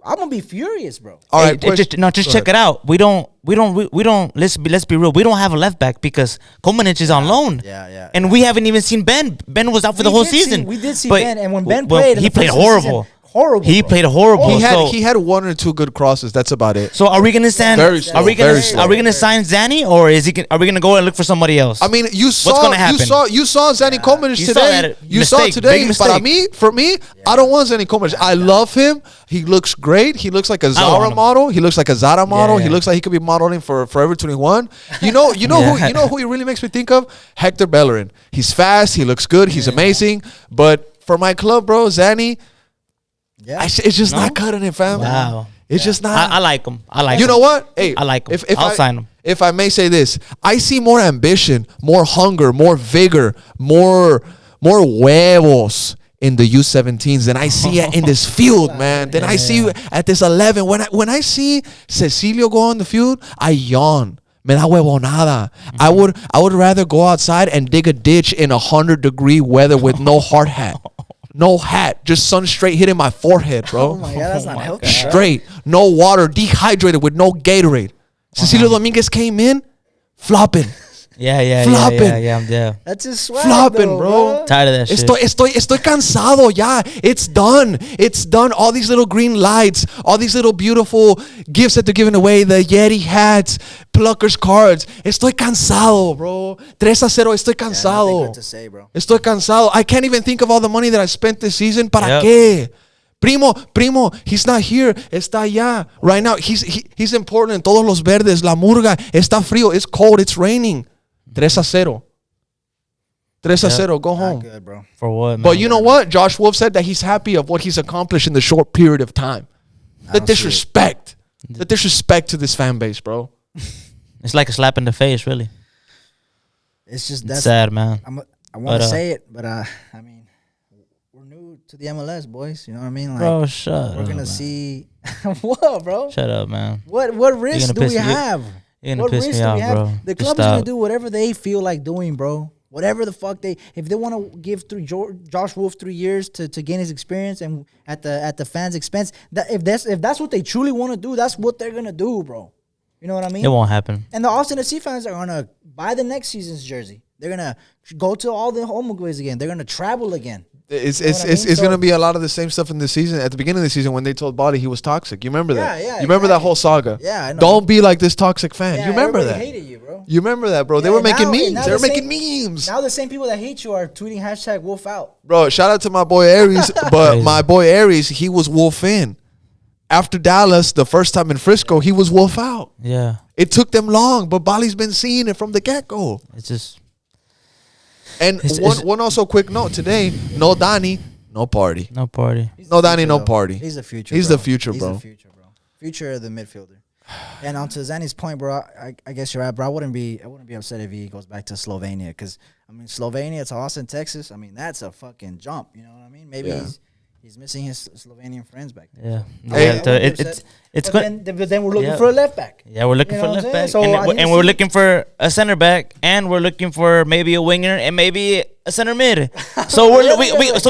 I'm gonna be furious, bro. All Hey, right, question- just go check ahead. it out. We don't. Let's be real. We don't have a left back because Komanich is on loan. Yeah. And we haven't even seen Ben. Ben was out for the whole season. We did see But- Ben, and when Ben well, played, in he the played first season, horrible. horrible. He bro. played horrible. He had 1 or 2 good crosses. That's about it. So are we gonna sign? Very slow, Are we very gonna slow. Are we gonna sign Zanny or are we gonna go and look for somebody else? I mean, gonna happen? you saw Zanny Komanich You saw today. that You saw mistake, today. big But mistake. for me, I don't want Zanny Komanich. I love him. He looks great. He looks like a want Zara him. model. He looks like a Zara model. He yeah. looks like he could be modeling for Forever 21. You know Yeah. who he really makes me think of? Hector Bellerin. He's fast. He looks good. He's amazing. But for my club, bro, Zanny, Yeah. it's just No? not cutting it, fam. Wow. It's just not. I like him. I like. You him. know what? Hey, I like him. If I'll sign him. If I may say this, I see more ambition, more hunger, more vigor, more huevos in the U17s than I see in this field, man. Than I see at this 11. When I see Cecilio go on the field, I yawn. Me da huevonada. I would rather go outside and dig a ditch in 100-degree weather with no hard hat. No hat, just sun straight hitting my forehead, bro. Oh my god, that's not healthy. bro. Straight, no water, dehydrated with no Gatorade. Cecilio Dominguez came in, flopping, Yeah. Flopping. Yeah. That's his swag, flopping, though, bro. Tired of that shit. Estoy cansado, ya. It's done. It's done. All these little green lights, all these little beautiful gifts that they're giving away, the Yeti hats, Pluckers cards. Estoy cansado, bro. 3-0, estoy Yeah, nothing cansado. good to say, bro. Estoy cansado. I can't even think of all the money that I spent this season. ¿Para Yep. qué? Primo, he's not here. Está allá. Right now, he's in Portland. Todos los verdes, la murga. Está frío. It's cold. It's raining. 3-0. 3-0. Go Not home. good, bro. For what? Man? But you know what? Josh Wolf said that he's happy of what he's accomplished in the short period of time. The don't see it. disrespect. The disrespect to this fan base, bro. It's like a slap in the face, really. It's just It's that's sad, man. I want But, to say it, but I mean, we're new to the MLS, boys. You know what I mean? Like, Bro, shut we're up. gonna man. see what, bro. Shut up, man. What risk gonna do piss we me- have? You're gonna What piss risk me do off, we have? bro. The Just club is gonna stop. do whatever they feel like doing, bro. Whatever the fuck if they want to give Josh Wolf 3 years to gain his experience and at the fans' expense, if that's what they truly want to do, that's what they're gonna do, bro. You know what I mean? It won't happen. And the Austin FC fans are gonna buy the next season's jersey. They're gonna go to all the home games again. They're gonna travel again. It's You know what I mean? it's So- gonna be a lot of the same stuff in this season. At the beginning of the season, when they told Body he was toxic, you remember that? Yeah, You remember that exactly. whole saga? Yeah, I know. Don't be like this toxic fan. Yeah, you remember everybody that? hated you, bro. You remember that, bro? They Yeah, were making now- memes. now They were the making same- memes, Now the same people that hate you are tweeting hashtag Wolf out. bro. Shout out to my boy Aries, but Crazy. my boy Aries, he was Wolf in. After Dallas, the first time in Frisco, he was Wolf out. Yeah. It took them long, but Bali's been seeing it from the get go. It's just And one also quick note today: no Donnie, no party. no party. He's No the Donnie, future, no though. party. He's the future. He's bro. the future, He's bro. the future, bro. Future of the midfielder. And on to Zanny's point, bro. I guess you're right, bro. I wouldn't be upset if he goes back to Slovenia because I mean Slovenia to Austin, Texas. I mean that's a fucking jump. You know what I mean? Maybe Yeah. he's missing his Slovenian friends back there. Yeah. Hey, Yeah, I wouldn't be it's upset. it's But good. then we're looking Yeah. for a left back. Yeah, we're looking You for know left what I'm back, saying? So I need to and we're see- looking for a center back, and we're looking for maybe a winger and maybe a center mid. So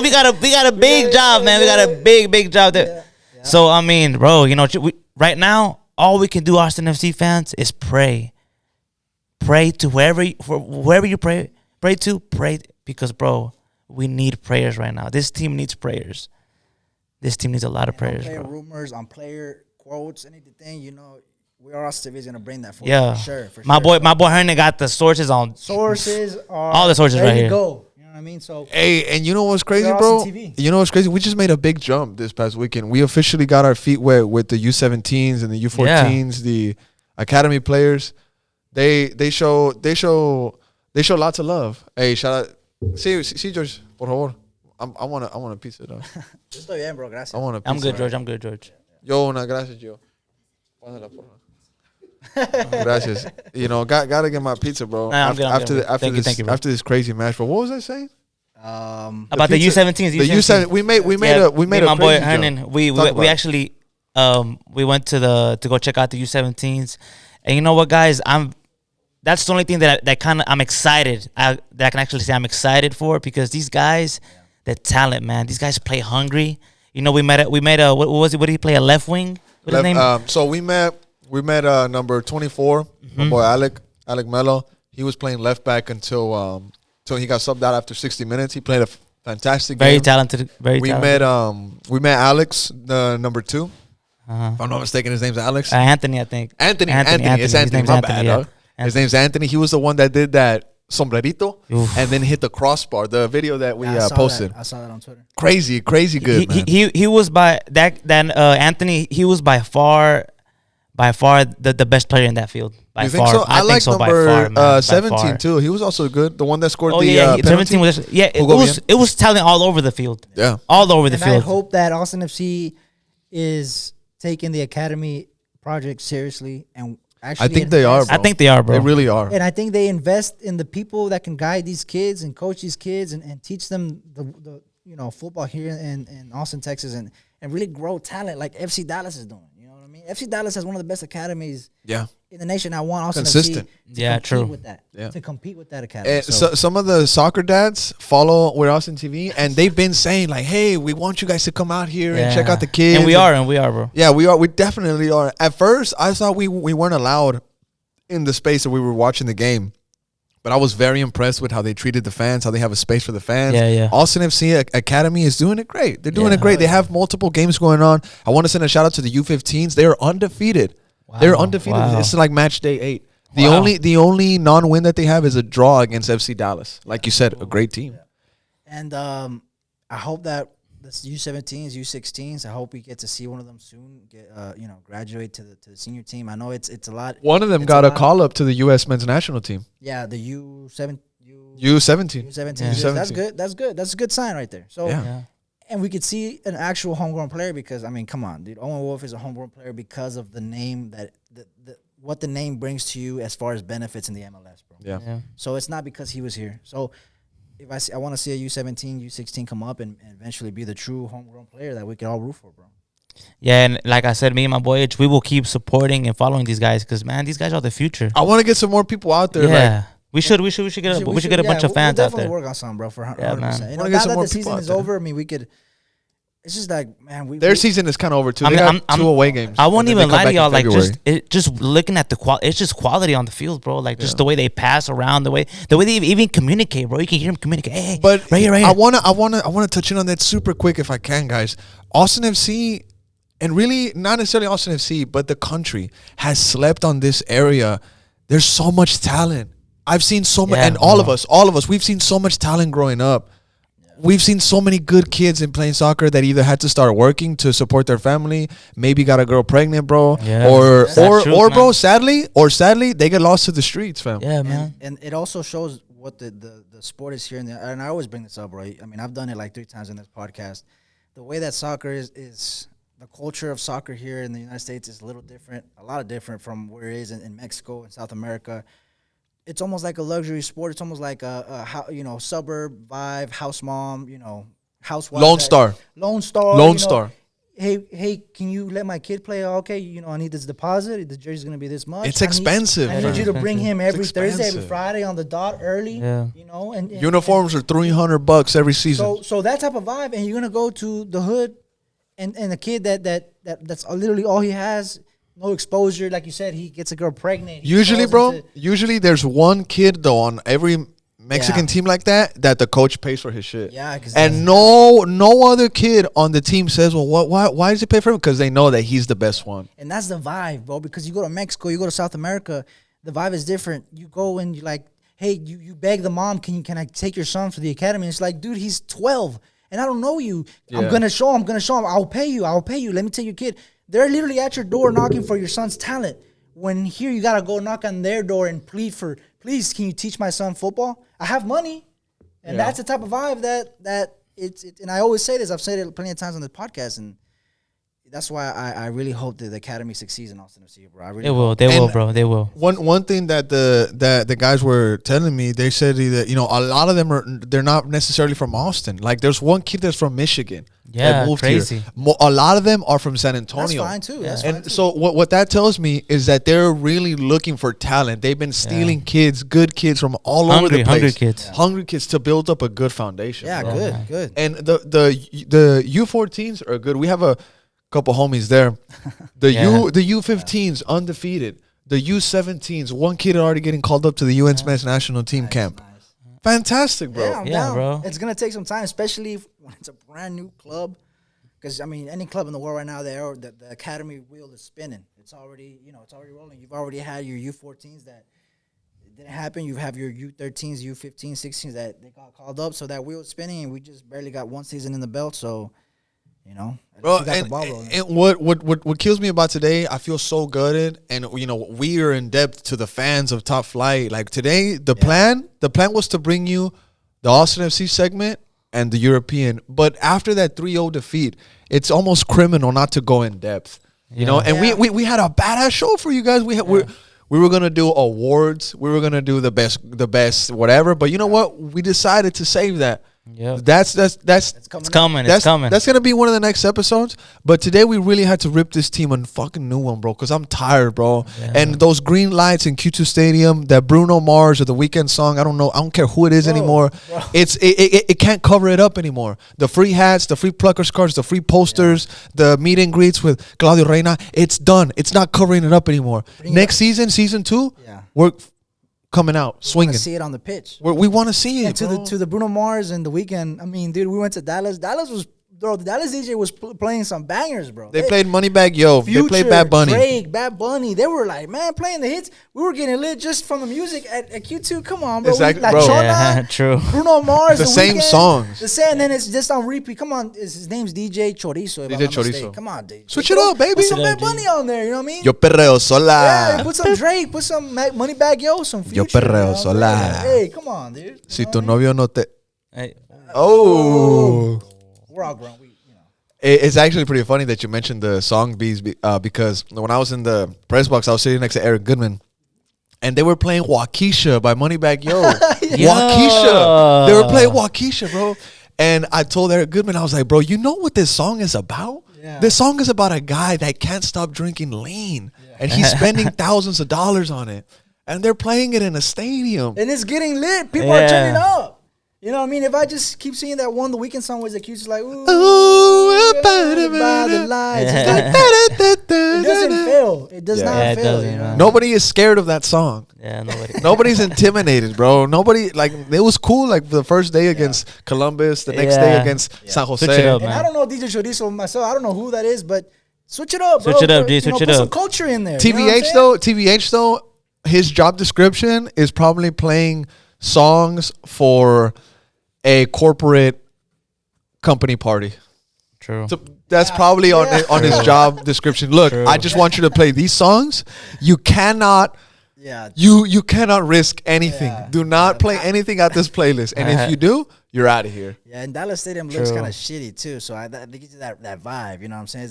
we got a big job, man. We got a big job there. Yeah. So I mean, bro, you know, right now all we can do, Austin FC fans, is pray. Pray to whoever you pray to, pray because, bro, we need prayers right now. This team needs prayers. This team needs a lot of On prayers, player bro. rumors, on player quotes, anything, you know, we are Austin is gonna bring that for Yeah, you, for sure. For my sure. boy Hernan got the sources on. Sources are All the sources ready right to here. Go. You know what I mean? So Hey, and you know what's crazy, They're bro? Austin TV. You know what's crazy? We just made a big jump this past weekend. We officially got our feet wet with the U17s and the U14s, the academy players. They show lots of love. Hey, shout out. See, George, por favor. I want a pizza though. estoy bien, bro. Gracias. I want a pizza. I'm good, George. I'm good, George. Yo, una gracias, yo. Póngala, por favor. Gracias. You know, gotta get my pizza, bro. Nah, I'm good, I'm good. Thank you, bro. after this crazy match, bro. What was I saying? About the pizza- U17s. The U7. We made Yeah, a me and my boy crazy Hernan. jump. We Talk about it. actually we went to go check out the U17s, and you know what, guys? that's the only thing that kind of I'm excited. That I can actually say I'm excited for, because these guys, the talent, man. These guys play hungry. You know, we met a what was it? What did he play? A left wing. What his name? So we met number 24, my boy Alec Mello. He was playing left back until he got subbed out after 60 minutes. He played a fantastic Very game. talented. Very talented. We met Alex, the number 2. If I'm not mistaken, his name's Alex. Anthony, I think. Anthony. It's Anthony. His name's My Anthony, bad, yeah. dog. His name's Anthony. He was the one that did that sombrerito and then hit the crossbar. The video that we posted. I saw that on Twitter. Crazy good, man. He was by that. Then Anthony. He was by far the best player in that field. By You far, think so? I like so, number by far, man, by 17 far. too. He was also good. The one that scored Oh the yeah, penalty. 17 was it Hugo was talent all over the field. Yeah. All over the And field. I hope that Austin FC is taking the academy project seriously and actually. I think they are, bro. I think they are, bro. They really are. And I think they invest in the people that can guide these kids and coach these kids and teach them the football here in Austin, Texas, and really grow talent like FC Dallas is doing. You know what I mean? FC Dallas has one of the best academies Yeah. in the nation. I want Austin Consistent. FC to Yeah, compete true. with that. Yeah. To compete with that academy. And so some of the soccer dads follow with Austin TV, and they've been saying like, "Hey, we want you guys to come out here and check out the kids." And we are, bro. Yeah, we are. We definitely are. At first, I thought we weren't allowed in the space that we were watching the game, but I was very impressed with how they treated the fans, how they have a space for the fans. Yeah. Austin FC Academy is doing it great. They're doing it great. They have multiple games going on. I want to send a shout out to the U15s. They are undefeated. They're undefeated. Wow. It's like match day 8. Wow. The only non-win that they have is a draw against FC Dallas. Like you said, a great team. And I hope that this U17s, U16s, I hope we get to see one of them soon graduate to the senior team. I know it's a lot. One of them it's got a lot. call up to the U.S. men's national team. Yeah, the U17. U17. U17. That's good. That's a good sign right there. So Yeah. and we could see an actual homegrown player because, I mean, come on, dude. Owen Wolf is a homegrown player because of the name that what the name brings to you as far as benefits in the MLS, bro. Yeah. So it's not because he was here. So if I want to see a U17, U16 come up and eventually be the true homegrown player that we can all root for, bro. Yeah, and like I said, me and my boy H, we will keep supporting and following these guys because, man, these guys are the future. I want to get some more people out there. Yeah. We should get a bunch of fans we'll out definitely there. work on something, bro. For 100%. Yeah, man. You Wanna know, get now some that more the people season out is there. over, I mean, we could. It's just like, man, Their season is kind of over too. I They mean, got 2 away games. I won't and then even they come lie to back in y'all. Like February. just looking at the quality, it's just quality on the field, bro. Like just the way they pass around, the way they even communicate, bro. You can hear them communicate. Hey, But right here. I wanna touch in on that super quick if I can, guys. Austin FC, and really not necessarily Austin FC, but the country has slept on this area. There's so much talent. I've seen so much, Yeah, and all of us, we've seen so much talent growing up. We've seen so many good kids in playing soccer that either had to start working to support their family, maybe got a girl pregnant, bro, Yeah, or that's the truth, bro, man. sadly, they get lost to the streets, fam. Yeah, man. and it also shows what the sport is here. And I always bring this up, bro. I mean, I've done it like 3 times in this podcast. The way that soccer is the culture of soccer here in the United States is a lot different from where it is in Mexico and South America. It's almost like a luxury sport. It's almost like a suburb vibe, house mom, housewife. Lone Star. Lone Star. Lone Star. Hey, can you let my kid play? Okay, I need this deposit. The jersey's gonna be this much. It's expensive, I need you to bring him every Thursday, every expensive. Friday on the dot early. Yeah. And Uniforms are $300 every season. So that type of vibe, and you're gonna go to the hood, and a kid that's literally all he has. No exposure, like you said, he gets a girl pregnant. He Usually, falls bro, usually there's one kid though on every Mexican Yeah. team like that the coach pays for his shit. Yeah, 'cause and no other kid on the team says, well, why does he pay for him? Because they know that he's the best one. And that's the vibe, bro. Because you go to Mexico, you go to South America, the vibe is different. You go and you like, hey, you beg the mom, can I take your son for the academy? And it's like, dude, he's 12, and I don't know you. I'm Yeah. gonna show him. I'll pay you. Let me take your kid. They're literally at your door knocking for your son's talent. When here you gotta go knock on their door and plead for, please, can you teach my son football? I have money, and that's the type of vibe that it's. And I always say this. I've said it plenty of times on the podcast, and That's why I really hope that the academy succeeds in Austin FC, bro. I really They will. hope. They will, And- bro. They will. One thing that the guys were telling me, they said that a lot of them they're not necessarily from Austin. Like there's one kid that's from Michigan. Yeah, that moved crazy. Here. A lot of them are from San That's Antonio. fine too. Yeah. That's fine And too. so what that tells me is that they're really looking for talent. They've been stealing kids, good kids from all over the place. Hungry kids. Hungry kids to build up a good foundation. yeah, bro. good, Yeah. good. And the U14s are good. We have a couple homies there. The Yeah. U15s undefeated. The U17s, one kid already getting called up to the UN Men's national team camp. Nice. Fantastic, bro. Yeah, I'm Yeah, down. bro. It's gonna take some time, especially when it's a brand new club. Because I mean, any club in the world right now, the academy wheel is spinning. It's already it's already rolling. You've already had your U14s that it didn't happen. You have your U13s, U15s, 16s that they got called up. So that wheel is spinning, and we just barely got one season in the belt. So at least Bro, we got the ball rolling. and what kills me about today, I feel so gutted, and we are in depth to the fans of Top Flight. Like today, the plan was to bring you the Austin FC segment and the European, but after that 3-0 defeat, it's almost criminal not to go in depth. And Yeah. we had a badass show for you guys. We were gonna do awards, we were gonna do the best whatever, but you know what? We decided to save that. Yep. That's It's It's coming. coming. that's It's coming. That's gonna be one of the next episodes. But today we really had to rip this team a fucking new one, bro. Because I'm tired, bro. Yeah. And those green lights in Q2 Stadium, that Bruno Mars or the Weekend song, I don't know. I don't care who it is anymore. bro. It can't cover it up anymore. The free hats, the free pluckers cards, the free posters, the meet and greets with Claudio Reina. It's done. It's not covering it up anymore. Bring it Next up. season 2, Yeah. we're coming out Want swinging. to see it on the pitch. We want to see it. And to bro. the Bruno Mars and the Weekend. I mean, dude, we went to Dallas. The Dallas DJ was playing some bangers, bro. They played Moneybag Yo. They played Bad Bunny. Drake, Bad Bunny. They were like, man, playing the hits. We were getting lit just from the music at Q2. Come on, bro. Exactly, La bro. Chona, Yeah, true. Bruno Mars. The same Weeknd, songs. The same, and then it's just on repeat. Come on, his name's DJ Chorizo. If I'm DJ not Chorizo. mistaken. Come on, dude. Switch it up, baby. Put some Switch it Bad up, Bunny on there. You know what I mean? Yo perreo sola. Yeah, put some Drake, put some Moneybag Yo, some Future. Yo perreo you know? sola. Hey, come on, dude. You Si know tu what I mean? novio no te. Hey, Oh. We're all grown. It's actually pretty funny that you mentioned the song bees because when I was in the press box, I was sitting next to Eric Goodman. And they were playing Waukesha by Moneybag Yo. Waukesha. They were playing Waukesha, bro. And I told Eric Goodman, I was like, bro, you know what this song is about? Yeah. This song is about a guy that can't stop drinking lean. And he's spending thousands of dollars on it. And they're playing it in a stadium. And it's getting lit. People Yeah. are turning up. You know what I mean? If I just keep singing that one, the Weekend song was accused like, ooh, Ooh, by the lights. It's like, it doesn't fail. It does Yeah. not Yeah, it fail. doesn't, You know? man. Nobody is scared of that song. yeah, nobody. Nobody's intimidated, bro. Nobody, like, it was cool, like, the first day against Columbus, the next day Yeah. against San Jose. Switch it up, And man. I don't know DJ Chorizo myself. I don't know who that is, but switch it up, bro. Switch it up, G, You know, switch it put some up. culture in there. you know what I'm TVH though, his job description is probably playing songs for a corporate company party. True. So that's probably on his job description. Look, True. I just want you to play these songs. You cannot Yeah. you cannot risk anything. Yeah. Do not play anything at this playlist. And if you do, you're out of here. Yeah, and Dallas Stadium looks True. kind of shitty too, so they get you that vibe. You know what I'm saying?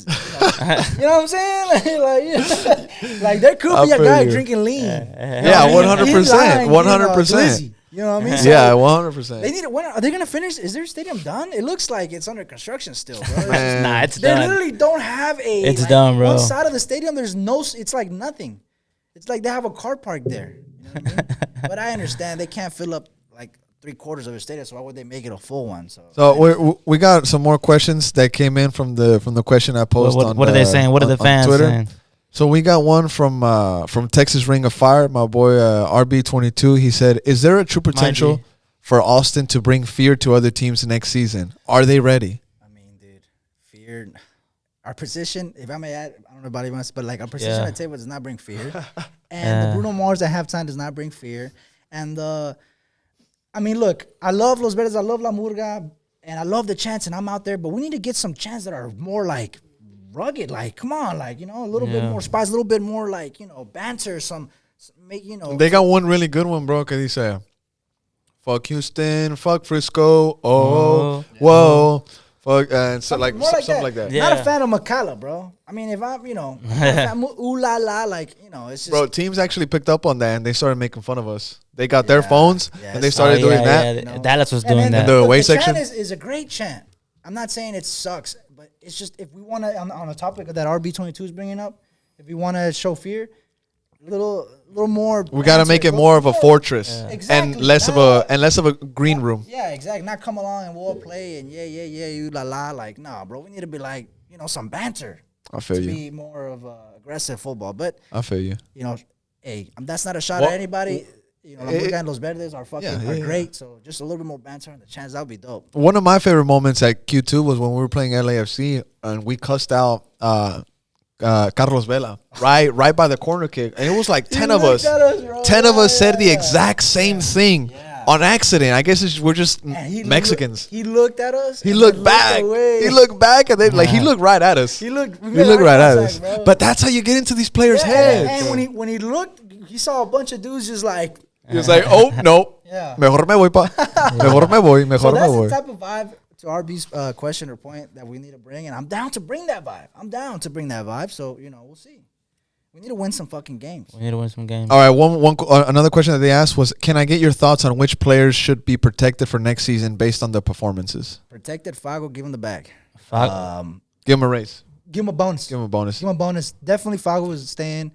You know what I'm saying? Like there could I be a feel guy you. drinking lean. Yeah, You know what I mean? 100%, In line, 100%. glizzy, you know what I mean? So Yeah, 100%. They need it. When are they gonna finish? Is their stadium done? It looks like it's under construction still, bro. Man. Nah, it's They done. literally don't have a. It's like, done, bro. One side of the stadium, there's no. It's like nothing. It's like they have a car park there. You know what I mean? But I understand they can't fill up like 3/4 of the stadium, so why would they make it a full one? So we got some more questions that came in from the question I posted. What are they saying? What are the fans Twitter. saying? So we got one from Texas Ring of Fire, my boy RB22. He said, "Is there a true potential G. for Austin to bring fear to other teams next season? Are they ready?" I mean, dude, fear. Our position, if I may add, I don't know about anyone else, but like our position Yeah. at table does not bring fear, and Yeah. the Bruno Mars at halftime does not bring fear. And I mean, look, I love Los Verdes, I love La Murga, and I love the chants, and I'm out there, but we need to get some chants that are more like rugged, like come on, like a little bit Yeah. more spice, a little bit more like banter, make They got one really good one, bro. Que dice, "Fuck Houston, fuck Frisco, oh, whoa, Fuck, and so like More something like that. Yeah. Not a fan of Macala, bro. I mean, if I'm, ooh la la, like, it's just. Bro, teams actually picked up on that and they started making fun of us. They got their phones Yeah, and they it's started Oh, doing yeah, that. yeah. Dallas was And doing then that. The away the section? chant is a great chant. I'm not saying it sucks, but it's just if we want to, on the topic that RB22 is bringing up, if we want to show fear, a little more. We got to make it more of a fortress Exactly. and less of a green room. Yeah, exactly. Not come along and we'll play and yeah, you la la. Like, nah, bro. We need to be like, some banter. I feel to you. be more of aggressive football. But, I feel you. hey, that's not a shot Well, at anybody. La Murga and Los Verdes are fucking yeah. great. So just a little bit more banter on the chance, that would be dope. One of my favorite moments at Q2 was when we were playing LAFC and we cussed out Carlos Vela right by the corner kick, and it was like 10 of us. 10 of us said the exact same thing on accident. I guess we're just Mexicans. He looked at us. He and looked then back. away. He looked back, and then he looked right at us. He looked right at us. But that's how you get into these players' heads. And when he looked, he saw a bunch of dudes just like. He was like, "Oh no, Yeah. mejor me voy pa, mejor me voy, So mejor me that's the voy." type of vibe to RB's question or point that we need to bring, and I'm down to bring that vibe. So we'll see. We need to win some fucking games. We need to win some games. All right, another question that they asked was, "Can I get your thoughts on which players should be protected for next season based on their performances?" Protected Fago, give him the bag. Fuck. Give him a raise. Give him a bonus. Give him a bonus. Give him a bonus. Definitely Fago is staying.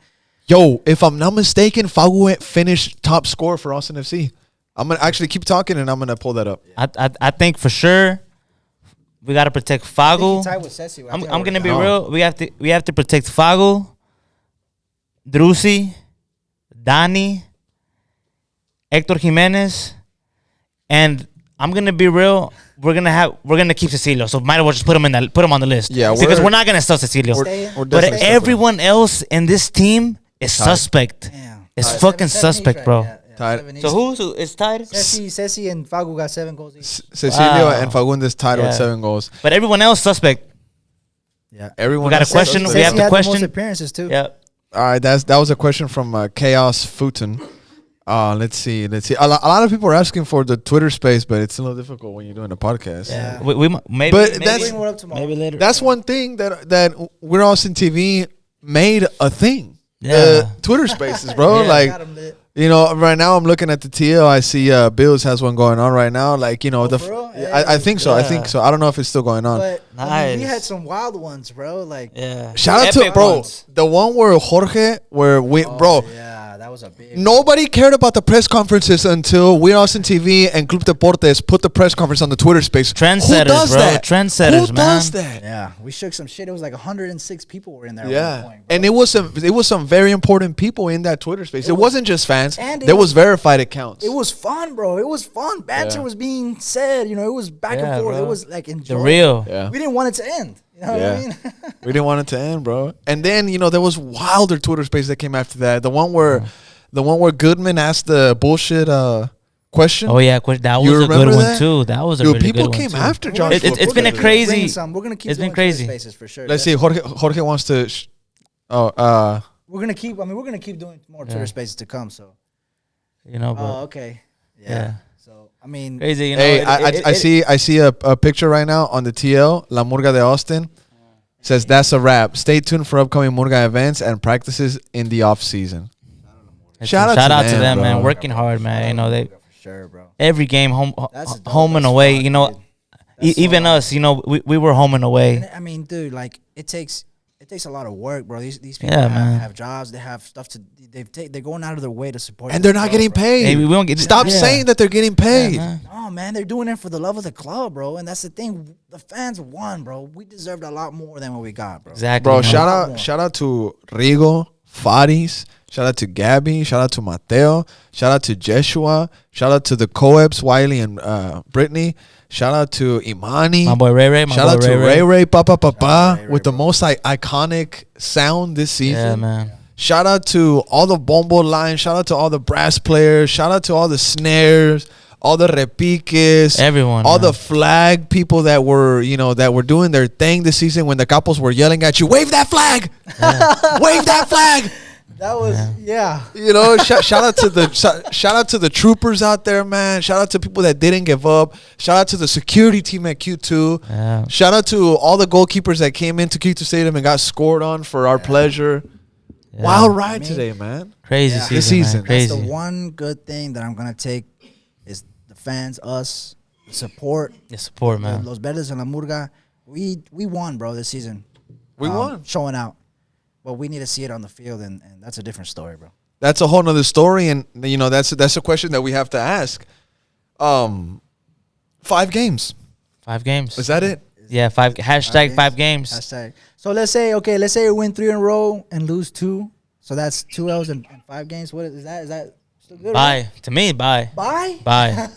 Yo, if I'm not mistaken, Fagu finished top scorer for Austin FC. I'm gonna actually keep talking and I'm gonna pull that up. I think for sure we got to protect I think he Fagu. tied with Ceci. I'm gonna be real. We have to protect Fagu, Drusi, Dani, Hector Jimenez, and I'm gonna be real. We're gonna keep Cecilio, so might as well just put him on the list. Yeah, because we're not gonna sell Cecilio. We're But definitely everyone else in this team is suspect. Damn. It's Seven- fucking 7 each, suspect, right? bro. Yeah, Tied. 7 each. So who is tied? Ceci and Fagu got 7 goals each. Cecilio Wow. and Fagundes tied with Yeah. 7 goals. But everyone else suspect. Yeah. Everyone We got a else- question. We Ceci have to had the most question. appearances too. Yeah. All right, that was a question from Chaos Futon. Let's see. A lot of people are asking for the Twitter space, but it's a little difficult when you're doing a podcast. Yeah. Maybe. But maybe, that's- Bring one up tomorrow. maybe later. That's one thing that We're Austin TV made a thing. Yeah. Twitter spaces, bro. Yeah. Like, Got him lit. right now I'm looking at the TL. I see Bills has one going on right now. Like, for real? I think so. I Yeah. think so. I don't know if it's still going on. But I mean, we Nice. had some wild ones, bro. Like, Yeah. Shout out to Epic bro, ones. the one where Jorge, bro. yeah, that was a big. Nobody cared about the press conferences until We Austin TV and Club Deportes put the press conference on the Twitter space. Trendsetters, Who does bro. that? Trendsetters, Who man. does that? Yeah, we shook some shit. It was like 106 people were in there. At Yeah, one point, bro. and it was some very important people in that Twitter space. It wasn't just fans. and it There was was- verified accounts. It was fun, bro. It was fun. Banter Yeah. was being said. It was back Yeah, and forth. bro. It was like The enjoyable. real. Yeah. We didn't want it to end. You know what I mean? We didn't want it to end, bro. And then there was wilder Twitter space that came after that. The one where Goodman asked the bullshit question. Oh yeah, that You was a good remember one that? too. That was a Dude, really people good one came too. after Josh. It's been a We're crazy. We're gonna keep. It's been doing crazy. Twitter Spaces for sure. Let's see. Jorge wants to. We're gonna keep. We're gonna keep doing more Twitter Spaces to come. So. But Okay. yeah. So I mean, Crazy. Hey, I see a picture right now on the TL La Murga de Austin. Says that's a wrap. Stay tuned for upcoming Murga events and practices in the off season. Shout out to them, man. bro. Working hard, man. They for sure, bro. every game home That's a dope home and as away. fuck, You know, dude. That's so even us. We were home and away. And I mean, dude, like it takes a lot of work, bro. These people Yeah, man. have jobs. They have stuff to. They're going out of their way to support. And this they're not club, getting bro. paid. Hey, we don't get Stop yeah. saying that they're getting Yeah, paid. man. No, man, they're doing it for the love of the club, bro. And that's the thing. The fans won, bro. We deserved a lot more than what we got, bro. Exactly, Bro, man. shout out to Rigo, Faris, shout out to Gabby, shout out to Mateo, shout out to Jeshua, shout out to the Coebs, Wiley and Brittany, shout out to Imani, My boy Ray Ray. My shout boy out to Ray Ray Papa Papa Ray, with the bro. most iconic sound this season. Yeah, man. Shout out to all the bombo lines, shout out to all the brass players, shout out to all the snares, all the repiques, Everyone, all man. the flag people that were doing their thing this season when the Capos were yelling at you, wave that flag, wave that flag. That was You know, shout out to the shout out to the troopers out there, man. Shout out to people that didn't give up. Shout out to the security team at Q2. Yeah. Shout out to all the goalkeepers that came into Q2 Stadium and got scored on for our pleasure. Yeah. Wild ride Me- today, man. Crazy Yeah. season. This season. Man. Crazy. That's the one good thing that I'm gonna take is the fans, us, the support. The support, man. Los Verdes and La Murga, we won, bro, this season. We won. Showing out. But we need to see it on the field, and that's a different story, bro. That's a whole nother story, and you know that's a question that we have to ask. 5 games. 5 games. Is that it? Yeah, hashtag 5 games. Hashtag. So let's say we win 3 in a row and lose 2. So that's 2 L's in 5 games. What is that? Is that still good? Bye. To me, bye. Bye. Bye.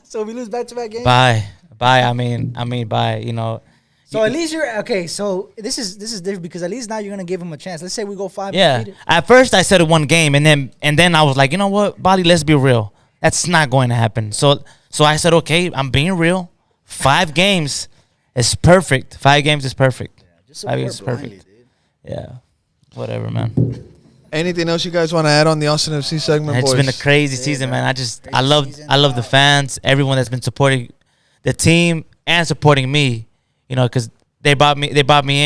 So we lose back-to-back games. Bye. Bye. I mean, bye. You know. So at least you're okay. So this is different because at least now you're gonna give them a chance. Let's say we go 5. Yeah. Undefeated. At first, I said 1 game, and then I was like, you know what, Bali, let's be real. That's not going to happen. So I said, okay, I'm being real. 5 games is perfect. 5 games is perfect. Just 5 games is support blindly, perfect. dude. Yeah. Whatever, man. Anything else you guys want to add on the Austin FC segment, It's boys? been a crazy Yeah, season, man. man. Crazy I love season. the fans, everyone that's been supporting the team and supporting me. You know, because they brought me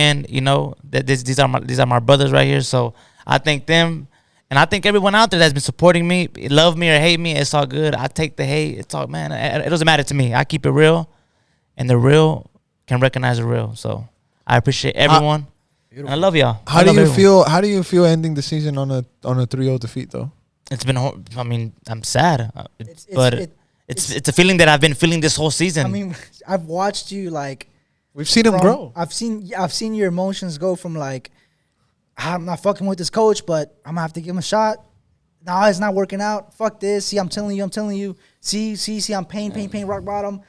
in. You know, that these are my brothers right here. So I thank them, and I think everyone out there that's been supporting me, love me or hate me, it's all good. I take the hate. It's all, man. It doesn't matter to me. I keep it real, and the real can recognize the real. So I appreciate everyone. And I love y'all. How I do love you everyone. feel? How do you feel ending the season on a 3-0 defeat though? It's been. I mean, I'm sad, It's- but it- it's a feeling that I've been feeling this whole season. I mean, I've watched you like. We've seen him from- grow. I've seen your emotions go from like, I'm not fucking with this coach, but I'm gonna have to give him a shot. No, it's not working out. Fuck this. See, I'm telling you. See, I'm pain, rock bottom.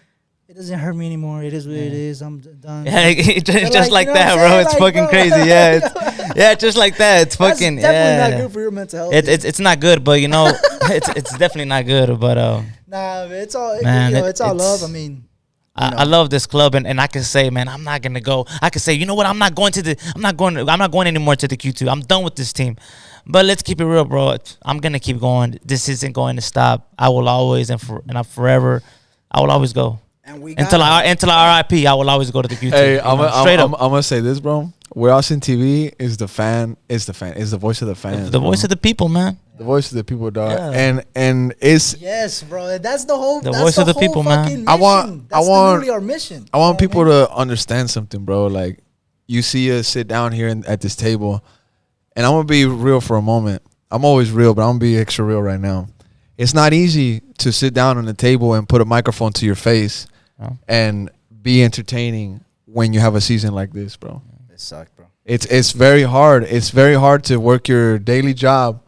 It doesn't hurt me anymore. It is what it is. I'm done. Yeah, just like you know what that, I'm bro. saying? It's Like, fucking bro, crazy. Yeah, yeah, just like that. It's That's fucking definitely yeah. not good for your mental health. It's not good, but you know, it's definitely not good. But nah, man, it's all Man, it's all it's- love. I mean, I love this club, and I can say, man, I'm not gonna go. I can say, you know what? I'm not going anymore to the Q2. I'm done with this team. But let's keep it real, bro. I'm gonna keep going. This isn't going to stop. I will always forever. I will always go. and we Until I RIP, I will always go to the Q2. Hey, You know, straight up. I'm gonna say this, bro. Where Austin TV is the voice of the fans. The voice of the people, man. the voice of the people, dog. Yeah. And it's Yes, bro. That's the whole. The that's voice of the whole people, man. fucking I want- mission. I That's want- literally our mission. I want You know people what I mean? to understand something, bro. Like, you see us sit down here at this table, and I'm gonna be real for a moment. I'm always real, but I'm gonna be extra real right now. It's not easy to sit down on the table and put a microphone to your face No. and be entertaining when you have a season like this, bro. It sucked, bro. It's very hard. It's very hard to work your daily job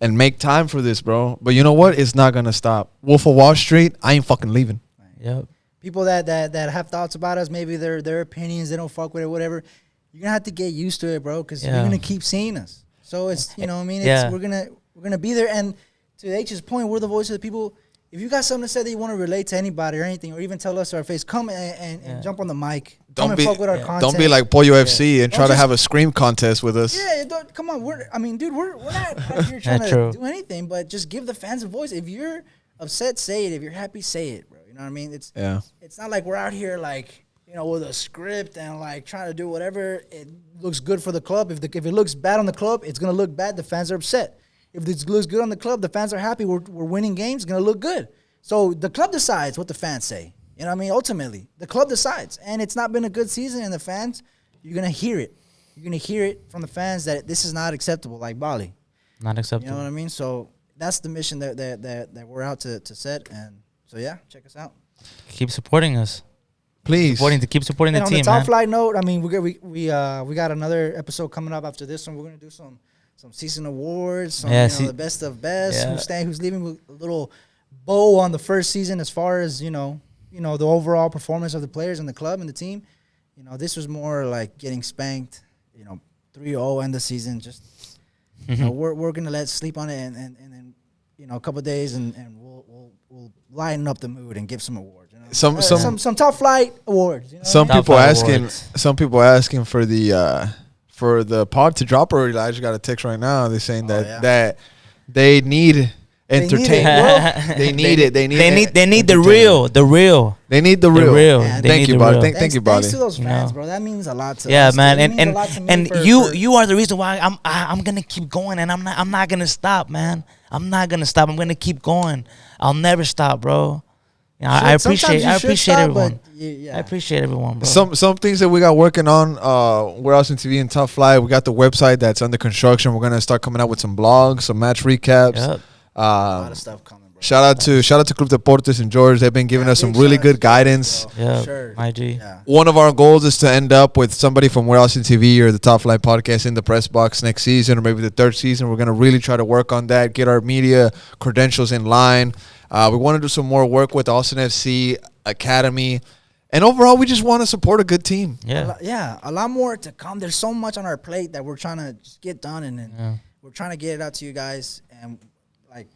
and make time for this, bro. But you know what? It's not gonna stop. Wolf of Wall Street, I ain't fucking leaving. Yep. People that have thoughts about us, maybe their opinions, they don't fuck with it, whatever. You're gonna have to get used to it, bro, because Yeah. you're gonna keep seeing us. So it's you know what I mean. It's, Yeah. we're gonna be there. And to H's point, we're the voice of the people. If you got something to say that you want to relate to anybody or anything, or even tell us to our face, come and Yeah. jump on the mic. Don't Come and be- fuck with our yeah. content. Don't be like Pollo FC and Don't try to just- have a scream contest with us. Yeah, come on. We're not out here trying to true. do anything, but just give the fans a voice. If you're upset, say it. If you're happy, say it, bro. You know what I mean? Yeah. It's not like we're out here like with a script and like trying to do whatever it looks good for the club. If it looks bad on the club, it's gonna look bad. The fans are upset. If it looks good on the club, the fans are happy. We're winning games. It's gonna look good. So the club decides what the fans say. You know what I mean? Ultimately, the club decides, and it's not been a good season. And the fans, you're gonna hear it. You're gonna hear it from the fans that this is not acceptable. Like Bali. Not You acceptable. know what I mean? So that's the mission that we're out to set. And so yeah, check us out. Keep supporting us. Please. Keep supporting the And on team, the top man. flight note, I mean, we got another episode coming up after this one. We're gonna do some season awards, some Yeah, the best of best, Yeah. who's staying, who's leaving, with a little bow on the first season as far as the overall performance of the players and the club and the team. This was more like getting spanked. 3-0 end the season. Just we're gonna let sleep on it and then a couple of days and we'll lighten up the mood and give some awards. Some Some top flight awards. some Top people five asking awards. some people asking for the for the pod to drop early. I just got a text right now. They're saying Oh, that yeah. that they need entertainment. They need it. They They need the real. They need the The real. real. Man, They Thank need you, the buddy. real. Thank you, buddy. Thanks to those You fans, know? bro. That means a lot to Yeah, us. man, It means a and lot to me and for- you are the reason why I'm gonna keep going, and I'm not gonna stop, man. I'm not gonna stop. I'm gonna keep going. I'll never stop, bro. You know, I Sometimes appreciate you I should appreciate stop, everyone. but yeah. I appreciate everyone, bro. Some things that we got working on. We're Austin TV and Top Flight. We got the website that's under construction. We're gonna start coming out with some blogs, some match recaps. Yep. A lot of stuff coming, bro. Shout out to Club Deportes and George. They've been giving us some Big really shout out good to George, guidance. bro. Yeah, Sure. my G. Yeah. One of our goals is to end up with somebody from We're Austin TV or the Top Flight podcast in the press box next season, or maybe the third season. We're gonna really try to work on that, get our media credentials in line. We want to do some more work with Austin FC Academy, and overall, we just want to support a good team. Yeah. A lot more to come. There's so much on our plate that we're trying to just get done, and then Yeah. we're trying to get it out to you guys. And like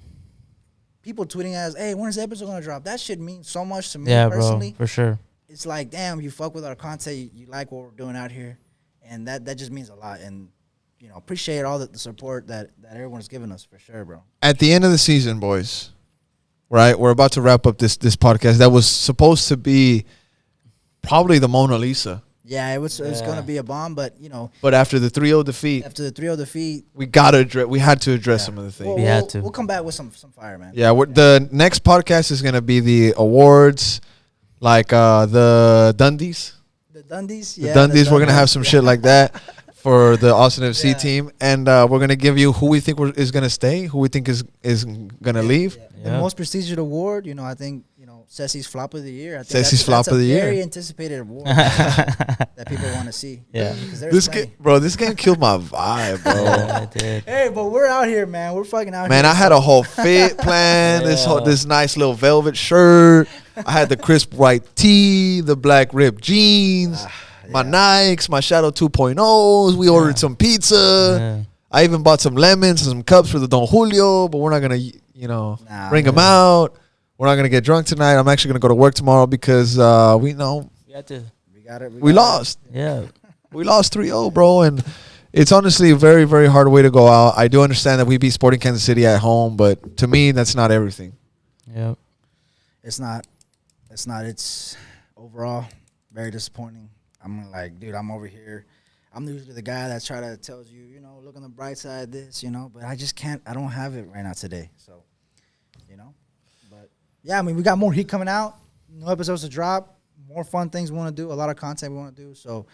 people tweeting us, "Hey, when's the episode gonna drop?" That shit means so much to me Yeah, bro, personally. for sure. It's like, damn, you fuck with our content, you like what we're doing out here, and that just means a lot. And you know, appreciate all the support that everyone's giving us for sure, bro. At the end of the season, boys, right? We're about to wrap up this podcast that was supposed to be probably the Mona Lisa, Yeah, it was Yeah. gonna be a bomb, but you know, but after the 3-0 defeat, after the 3-0 defeat, we had to address yeah, some of the things. We'll, We had to. We'll come back with some fire, man. Yeah, the next podcast is gonna be the awards, like the Dundies. The Dundies, The Dundies, we're gonna have some shit like that for the Austin FC Yeah. team, and we're gonna give you who we think is gonna stay, who we think is gonna leave. The Yeah. most prestigious award, you know, I think, you know, Ceci's Flop of the Year. I think Ceci's Flop of the Year. Very anticipated award that people want to see. Yeah. Because there's This plenty. game, bro, this game killed my vibe, bro. Yeah, I did. Hey, but we're out here, man. We're fucking out Man, here. I had a whole fit plan. Yeah. This nice little velvet shirt. I had the crisp white tee, the black ripped jeans, my Nikes, my Shadow 2.0s. We ordered some pizza. Yeah. I even bought some lemons and some cups for the Don Julio, but we're not gonna, Nah, bring them out. We're not gonna get drunk tonight. I'm actually gonna go to work tomorrow because we know We had to. We got it. we lost. Yeah. We lost 3-0, bro, and it's honestly a very, very hard way to go out. I do understand that we beat Sporting Kansas City at home, but to me, that's not everything. Yep. It's not. It's overall very disappointing. I'm like, dude, I'm over here. I'm usually the guy that try to tells you, you know, look on the bright side of this, you know, but I just can't. I don't have it right now today. So, you know, but yeah, I mean, we got more heat coming out. New episodes to drop. More fun things we want to do. A lot of content we want to do. So,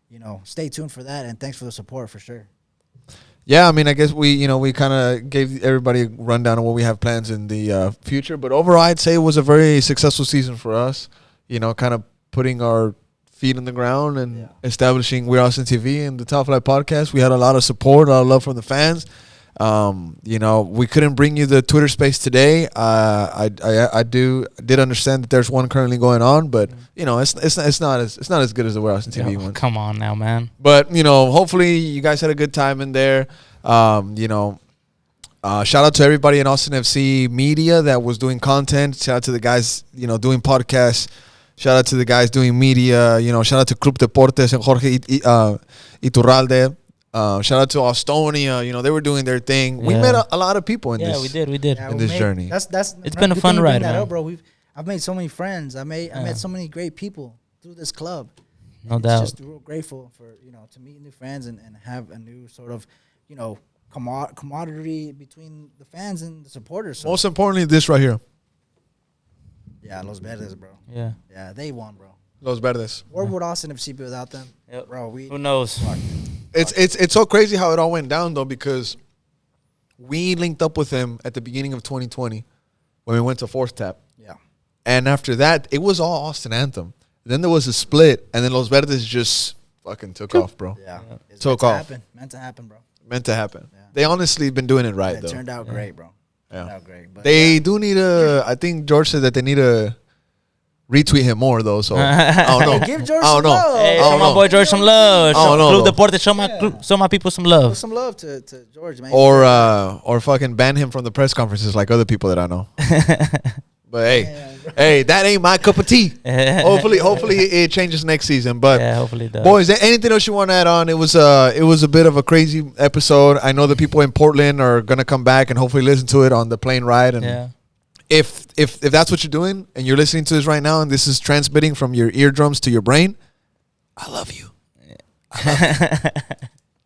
you know, stay tuned for that. And thanks for the support for sure. Yeah, I mean, I guess we kind of gave everybody a rundown of what we have plans in the future. But overall, I'd say it was a very successful season for us. You know, kind of putting our feet in the ground and establishing We're Austin TV and the Top Flight podcast. We had a lot of support, a lot of love from the fans. You know, we couldn't bring you the Twitter space today. I did understand that there's one currently going on, but you know, it's not as good as the We're Austin TV one. Come on now, man. But you know, hopefully you guys had a good time in there. You know, shout out to everybody in Austin FC media that was doing content. Shout out to the guys, you know, doing podcasts. Shout out to the guys doing media. You know, shout out to Club Deportes and Jorge Iturralde. Shout out to Austonia. You know, they were doing their thing. We Yeah. met a lot of people in Yeah, this. we did. We did. Yeah, in we this journey. That's It's been a good fun thing you bring ride, that man. up, bro. I've made so many friends. I Yeah. met so many great people through this club. No It's doubt. just real grateful for, you know, to meet new friends and have a new sort of, you know, camaraderie between the fans and the supporters. So, Most importantly, this right here, yeah, Los Verdes, bro. Yeah. Yeah, they won, bro. Los Verdes. Where would Austin FC be without them? Yep. Bro, Who knows? It's so crazy how it all went down though, because we linked up with them at the beginning of 2020 when we went to Fourth Tap. Yeah. And after that, it was all Austin Anthem. Then there was a split, and then Los Verdes just fucking took off, bro. Yeah. It's Took meant to off. happen. Meant to happen, bro. Meant to happen. Yeah. They honestly been doing it right, It though. turned out great, bro. Yeah. Turned out great. But They yeah. do need a. I think George said that they need to retweet him more, though. So I don't know. Hey, give George I some don't know. love. Hey, I show don't my know. boy George some love. I don't know, Club though. Deporte, show my people some love. Show some love to George, man. Or fucking ban him from the press conferences like other people that I know. But hey, that ain't my cup of tea. hopefully it changes next season. But Yeah, hopefully it does. boys, anything else you want to add on? It was a bit of a crazy episode. I know the people in Portland are gonna come back and hopefully listen to it on the plane ride. And Yeah. if that's what you're doing and you're listening to this right now and this is transmitting from your eardrums to your brain, I love you.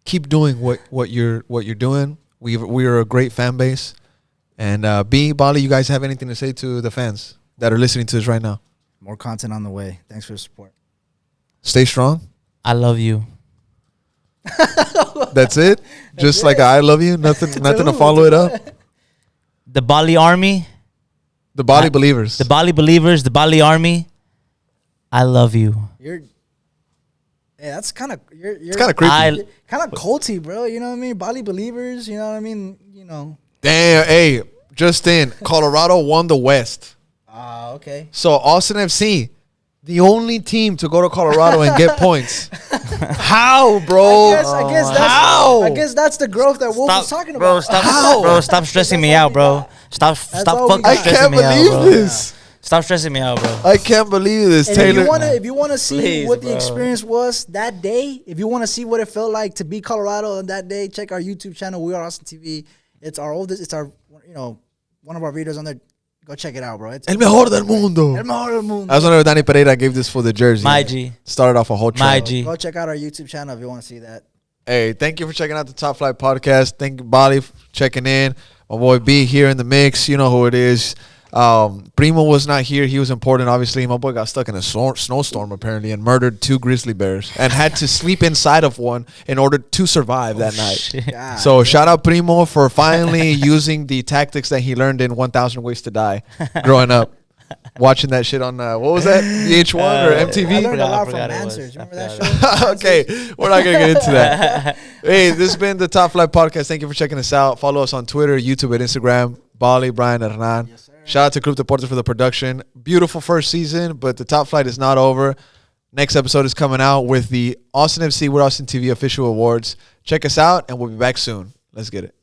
Keep doing what you're doing. We are a great fan base. And Bali, you guys have anything to say to the fans that are listening to this right now? More content on the way. Thanks for the support. Stay strong. I love you. That's it. Just like I love you. Nothing to follow it up. The Bali Army, The Bali believers. the Bali believers, the Bali Army. I love you. That's kind of It's kind of creepy. kind of culty, bro. You know what I mean? Bali believers. You know what I mean? You know. Damn. Hey, just in, Colorado won the West. Okay. So Austin FC, the only team to go to Colorado and get points. How, bro? I guess that's the growth that Wolf was talking bro, about. stop stressing me out, bro. Stop all we fucking got. I stressing can't me out, believe bro. this. Stop stressing me out, bro. I can't believe this, And Taylor. if you wanna see Please, what the bro. experience was that day, if you wanna see what it felt like to be Colorado on that day, check our YouTube channel. We are Austin TV. It's our oldest. It's our one of our videos on there. Go check it out, bro. It's El mejor del mundo. El mejor del mundo. I was wondering if Danny Pereira gave this for the jersey. My G. Started off a whole My trend. G. Go check out our YouTube channel if you want to see that. Hey, thank you for checking out the Top Flight Podcast. Thank you, Bali, for checking in. My boy B here in the mix. You know who it is. Primo was not here. He was important, obviously. My boy got stuck in a snowstorm, apparently, and murdered 2 grizzly bears and had to sleep inside of one in order to survive that night. Shit. God. So shout out Primo for finally using the tactics that he learned in 1,000 Ways to Die growing up. Watching that shit on, what was that? VH1 or I MTV? learned a lot from forgot it was. Mansers. Remember I that show? Okay, we're not going to get into that. Hey, this has been the Top Flight Podcast. Thank you for checking us out. Follow us on Twitter, YouTube, and Instagram. Bali, Brian, Hernan. Yes, sir. Shout out to Club Deportes for the production. Beautiful first season, but the Top Flight is not over. Next episode is coming out with the Austin FC We're Austin TV official awards. Check us out, and we'll be back soon. Let's get it.